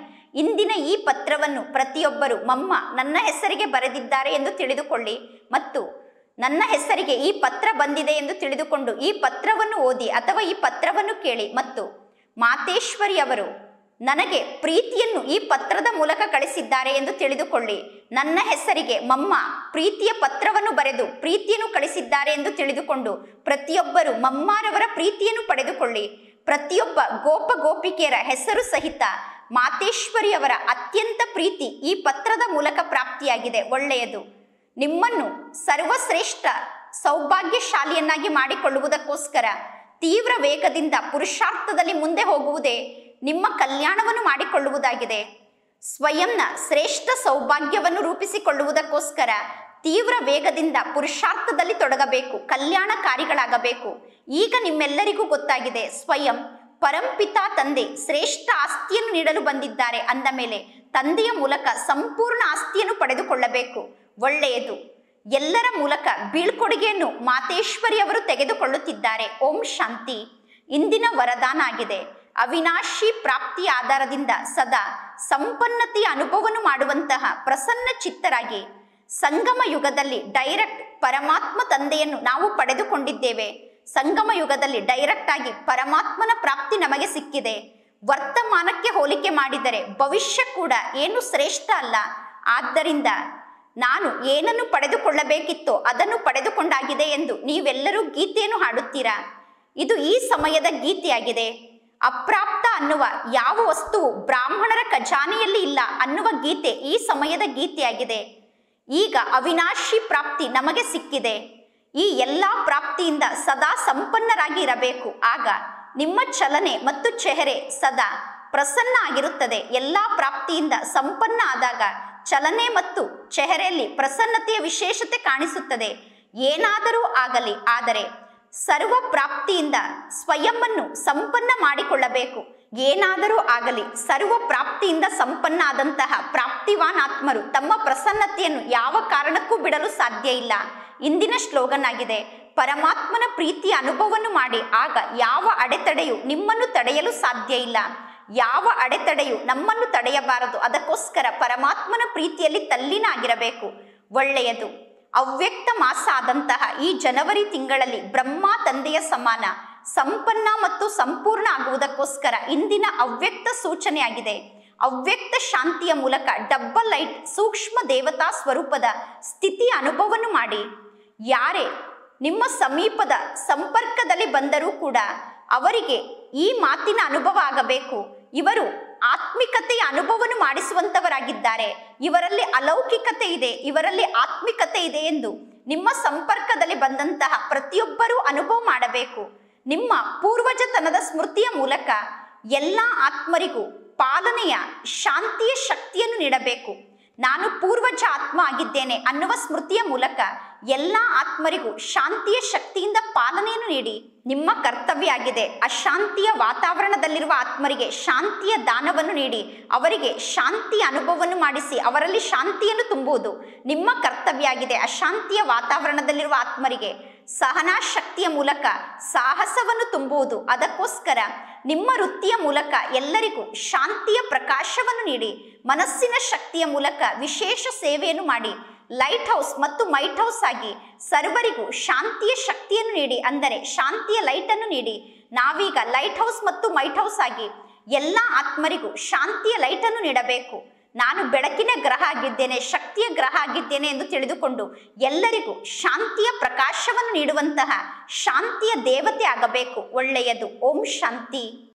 ಇಂದಿನ ಈ ಪತ್ರವನ್ನು ಪ್ರತಿಯೊಬ್ಬರು ಮಮ್ಮ ನನ್ನ ಹೆಸರಿಗೆ ಬರೆದಿದ್ದಾರೆ ಎಂದು ತಿಳಿದುಕೊಳ್ಳಿ ಮತ್ತು ನನ್ನ ಹೆಸರಿಗೆ ಈ ಪತ್ರ ಬಂದಿದೆ ಎಂದು ತಿಳಿದುಕೊಂಡು ಈ ಪತ್ರವನ್ನು ಓದಿ ಅಥವಾ ಈ ಪತ್ರವನ್ನು ಕೇಳಿ ಮತ್ತು ಮಾತೇಶ್ವರಿ ಅವರು ನನಗೆ ಪ್ರೀತಿಯನ್ನು ಈ ಪತ್ರದ ಮೂಲಕ ಕಳಿಸಿದ್ದಾರೆ ಎಂದು ತಿಳಿದುಕೊಳ್ಳಿ. ನನ್ನ ಹೆಸರಿಗೆ ಮಮ್ಮ ಪ್ರೀತಿಯ ಪತ್ರವನ್ನು ಬರೆದು ಪ್ರೀತಿಯನ್ನು ಕಳಿಸಿದ್ದಾರೆ ಎಂದು ತಿಳಿದುಕೊಂಡು ಪ್ರತಿಯೊಬ್ಬರು ಮಮ್ಮಾರವರ ಪ್ರೀತಿಯನ್ನು ಪಡೆದುಕೊಳ್ಳಿ. ಪ್ರತಿಯೊಬ್ಬ ಗೋಪ ಗೋಪಿಕೆಯರ ಹೆಸರು ಸಹಿತ ಮಾತೇಶ್ವರಿಯವರ ಅತ್ಯಂತ ಪ್ರೀತಿ ಈ ಪತ್ರದ ಮೂಲಕ ಪ್ರಾಪ್ತಿಯಾಗಿದೆ. ಒಳ್ಳೆಯದು. ನಿಮ್ಮನ್ನು ಸರ್ವಶ್ರೇಷ್ಠ ಸೌಭಾಗ್ಯಶಾಲಿಯನ್ನಾಗಿ ಮಾಡಿಕೊಳ್ಳುವುದಕ್ಕೋಸ್ಕರ ತೀವ್ರ ವೇಗದಿಂದ ಪುರುಷಾರ್ಥದಲ್ಲಿ ಮುಂದೆ ಹೋಗುವುದೇ ನಿಮ್ಮ ಕಲ್ಯಾಣವನ್ನು ಮಾಡಿಕೊಳ್ಳುವುದಾಗಿದೆ. ಸ್ವಯಂನ ಶ್ರೇಷ್ಠ ಸೌಭಾಗ್ಯವನ್ನು ರೂಪಿಸಿಕೊಳ್ಳುವುದಕ್ಕೋಸ್ಕರ ತೀವ್ರ ವೇಗದಿಂದ ಪುರುಷಾರ್ಥದಲ್ಲಿ ತೊಡಗಬೇಕು, ಕಲ್ಯಾಣಕಾರಿಗಳಾಗಬೇಕು. ಈಗ ನಿಮ್ಮೆಲ್ಲರಿಗೂ ಗೊತ್ತಾಗಿದೆ, ಸ್ವಯಂ ಪರಂಪಿತ ತಂದೆ ಶ್ರೇಷ್ಠ ಆಸ್ತಿಯನ್ನು ನೀಡಲು ಬಂದಿದ್ದಾರೆ. ಅಂದ ಮೇಲೆ ತಂದೆಯ ಮೂಲಕ ಸಂಪೂರ್ಣ ಆಸ್ತಿಯನ್ನು ಪಡೆದುಕೊಳ್ಳಬೇಕು. ಒಳ್ಳೆಯದು. ಎಲ್ಲರ ಮೂಲಕ ಬೀಳ್ಕೊಡುಗೆಯನ್ನು ಮಾತೇಶ್ವರಿ ಅವರು ತೆಗೆದುಕೊಳ್ಳುತ್ತಿದ್ದಾರೆ. ಓಂ ಶಾಂತಿ. ಇಂದಿನ ವರದಾನ ಆಗಿದೆ, ಅವಿನಾಶಿ ಪ್ರಾಪ್ತಿಯ ಆಧಾರದಿಂದ ಸದಾ ಸಂಪನ್ನತೆಯ ಅನುಭವವನ್ನು ಮಾಡುವಂತಹ ಪ್ರಸನ್ನ ಚಿತ್ತರಾಗಿ ಸಂಗಮ ಯುಗದಲ್ಲಿ ಡೈರೆಕ್ಟ್ ಪರಮಾತ್ಮ ತಂದೆಯನ್ನು ನಾವು ಪಡೆದುಕೊಂಡಿದ್ದೇವೆ. ಸಂಗಮ ಯುಗದಲ್ಲಿ ಡೈರೆಕ್ಟ್ ಆಗಿ ಪರಮಾತ್ಮನ ಪ್ರಾಪ್ತಿ ನಮಗೆ ಸಿಕ್ಕಿದೆ. ವರ್ತಮಾನಕ್ಕೆ ಹೋಲಿಕೆ ಮಾಡಿದರೆ ಭವಿಷ್ಯ ಕೂಡ ಏನು ಶ್ರೇಷ್ಠ ಅಲ್ಲ. ಆದ್ದರಿಂದ ನಾನು ಏನನ್ನು ಪಡೆದುಕೊಳ್ಳಬೇಕಿತ್ತೋ ಅದನ್ನು ಪಡೆದುಕೊಂಡಾಗಿದೆ ಎಂದು ನೀವೆಲ್ಲರೂ ಗೀತೆಯನ್ನು ಹಾಡುತ್ತೀರಾ. ಇದು ಈ ಸಮಯದ ಗೀತೆಯಾಗಿದೆ. ಅಪ್ರಾಪ್ತ ಅನ್ನುವ ಯಾವ ವಸ್ತುವು ಬ್ರಾಹ್ಮಣರ ಖಜಾನೆಯಲ್ಲಿ ಇಲ್ಲ ಅನ್ನುವ ಗೀತೆ ಈ ಸಮಯದ ಗೀತೆಯಾಗಿದೆ. ಈಗ ಅವಿನಾಶಿ ಪ್ರಾಪ್ತಿ ನಮಗೆ ಸಿಕ್ಕಿದೆ. ಈ ಎಲ್ಲಾ ಪ್ರಾಪ್ತಿಯಿಂದ ಸದಾ ಸಂಪನ್ನರಾಗಿ ಇರಬೇಕು. ಆಗ ನಿಮ್ಮ ಚಲನೆ ಮತ್ತು ಚೆಹರೆ ಸದಾ ಪ್ರಸನ್ನ ಆಗಿರುತ್ತದೆ. ಎಲ್ಲಾ ಪ್ರಾಪ್ತಿಯಿಂದ ಸಂಪನ್ನ ಆದಾಗ ಚಲನೆ ಮತ್ತು ಚೆಹರೆಯಲ್ಲಿ ಪ್ರಸನ್ನತೆಯ ವಿಶೇಷತೆ ಕಾಣಿಸುತ್ತದೆ. ಏನಾದರೂ ಆಗಲಿ, ಆದರೆ ಸರ್ವ ಪ್ರಾಪ್ತಿಯಿಂದ ಸ್ವಯಂವನ್ನು ಸಂಪನ್ನ ಮಾಡಿಕೊಳ್ಳಬೇಕು. ಏನಾದರೂ ಆಗಲಿ, ಸರ್ವ ಪ್ರಾಪ್ತಿಯಿಂದ ಸಂಪನ್ನ ಆದಂತಹ ಪ್ರಾಪ್ತಿವಾನ್ ಆತ್ಮರು ತಮ್ಮ ಪ್ರಸನ್ನತೆಯನ್ನು ಯಾವ ಕಾರಣಕ್ಕೂ ಬಿಡಲು ಸಾಧ್ಯ ಇಲ್ಲ. ಇಂದಿನ ಸ್ಲೋಗನ್ ಆಗಿದೆ, ಪರಮಾತ್ಮನ ಪ್ರೀತಿಯ ಅನುಭವವನ್ನು ಮಾಡಿ. ಆಗ ಯಾವ ಅಡೆತಡೆಯು ನಿಮ್ಮನ್ನು ತಡೆಯಲು ಸಾಧ್ಯ ಇಲ್ಲ. ಯಾವ ಅಡೆತಡೆಯು ನಮ್ಮನ್ನು ತಡೆಯಬಾರದು. ಅದಕ್ಕೋಸ್ಕರ ಪರಮಾತ್ಮನ ಪ್ರೀತಿಯಲ್ಲಿ ತಲ್ಲೀನ ಆಗಿರಬೇಕು. ಒಳ್ಳೆಯದು. ಅವ್ಯಕ್ತ ಮಾಸ ಆದಂತಹ ಈ ಜನವರಿ ತಿಂಗಳಲ್ಲಿ ಬ್ರಹ್ಮ ತಂದೆಯ ಸಮಾನ ಸಂಪನ್ನ ಮತ್ತು ಸಂಪೂರ್ಣ ಆಗುವುದಕ್ಕೋಸ್ಕರ ಇಂದಿನ ಅವ್ಯಕ್ತ ಸೂಚನೆಯಾಗಿದೆ. ಅವ್ಯಕ್ತ ಶಾಂತಿಯ ಮೂಲಕ ಡಬ್ಬಲ್ ಲೈಟ್ ಸೂಕ್ಷ್ಮ ದೇವತಾ ಸ್ವರೂಪದ ಸ್ಥಿತಿಯ ಅನುಭವವನ್ನು ಮಾಡಿ. ಯಾರೇ ನಿಮ್ಮ ಸಮೀಪದ ಸಂಪರ್ಕದಲ್ಲಿ ಬಂದರೂ ಕೂಡ ಅವರಿಗೆ ಈ ಮಾತಿನ ಅನುಭವ ಆಗಬೇಕು. ಇವರು ಆತ್ಮಿಕತೆಯ ಅನುಭವವನ್ನು ಮಾಡಿಸುವಂತವರಾಗಿದ್ದಾರೆ. ಇವರಲ್ಲಿ ಅಲೌಕಿಕತೆ ಇದೆ, ಇವರಲ್ಲಿ ಆತ್ಮಿಕತೆ ಇದೆ ಎಂದು ನಿಮ್ಮ ಸಂಪರ್ಕದಲ್ಲಿ ಬಂದಂತಹ ಪ್ರತಿಯೊಬ್ಬರೂ ಅನುಭವ ಮಾಡಬೇಕು. ನಿಮ್ಮ ಪೂರ್ವಜತನದ ಸ್ಮೃತಿಯ ಮೂಲಕ ಎಲ್ಲ ಆತ್ಮರಿಗೂ ಪಾಲನೆಯ ಶಾಂತಿಯ ಶಕ್ತಿಯನ್ನು ನೀಡಬೇಕು. ನಾನು ಪೂರ್ವಜ ಆತ್ಮ ಆಗಿದ್ದೇನೆ ಅನ್ನುವ ಸ್ಮೃತಿಯ ಮೂಲಕ ಎಲ್ಲ ಆತ್ಮರಿಗೂ ಶಾಂತಿಯ ಶಕ್ತಿಯಿಂದ ಪಾಲನೆಯನ್ನು ನೀಡಿ. ನಿಮ್ಮ ಕರ್ತವ್ಯ ಆಗಿದೆ ಅಶಾಂತಿಯ ವಾತಾವರಣದಲ್ಲಿರುವ ಆತ್ಮರಿಗೆ ಶಾಂತಿಯ ದಾನವನ್ನು ನೀಡಿ ಅವರಿಗೆ ಶಾಂತಿಯ ಅನುಭವವನ್ನು ಮಾಡಿಸಿ ಅವರಲ್ಲಿ ಶಾಂತಿಯನ್ನು ತುಂಬುವುದು ನಿಮ್ಮ ಕರ್ತವ್ಯ ಆಗಿದೆ. ಅಶಾಂತಿಯ ವಾತಾವರಣದಲ್ಲಿರುವ ಆತ್ಮರಿಗೆ ಸಹನಾ ಶಕ್ತಿಯ ಮೂಲಕ ಸಾಹಸವನ್ನು ತುಂಬುವುದು. ಅದಕ್ಕೋಸ್ಕರ ನಿಮ್ಮ ವೃತ್ತಿಯ ಮೂಲಕ ಎಲ್ಲರಿಗೂ ಶಾಂತಿಯ ಪ್ರಕಾಶವನ್ನು ನೀಡಿ ಮನಸ್ಸಿನ ಶಕ್ತಿಯ ಮೂಲಕ ವಿಶೇಷ ಸೇವೆಯನ್ನು ಮಾಡಿ ಲೈಟ್ ಹೌಸ್ ಮತ್ತು ಮೈಟ್ ಹೌಸ್ ಆಗಿ ಸರ್ವರಿಗೂ ಶಾಂತಿಯ ಶಕ್ತಿಯನ್ನು ನೀಡಿ, ಅಂದರೆ ಶಾಂತಿಯ ಲೈಟ್ ಅನ್ನು ನೀಡಿ ನಾವೀಗ ಲೈಟ್ ಹೌಸ್ ಮತ್ತು ಮೈಟ್ ಹೌಸ್ ಆಗಿ ಎಲ್ಲ ಆತ್ಮರಿಗೂ ಶಾಂತಿಯ ಲೈಟ್ ಅನ್ನು ನೀಡಬೇಕು. ನಾನು ಬೆಳಕಿನ ಗ್ರಹ ಆಗಿದ್ದೇನೆ, ಶಕ್ತಿಯ ಗ್ರಹ ಆಗಿದ್ದೇನೆ ಎಂದು ತಿಳಿದುಕೊಂಡು ಎಲ್ಲರಿಗೂ ಶಾಂತಿಯ ಪ್ರಕಾಶವನ್ನು ನೀಡುವಂತಹ ಶಾಂತಿಯ ದೇವತೆ ಆಗಬೇಕು. ಒಳ್ಳೆಯದು. ಓಂ ಶಾಂತಿ.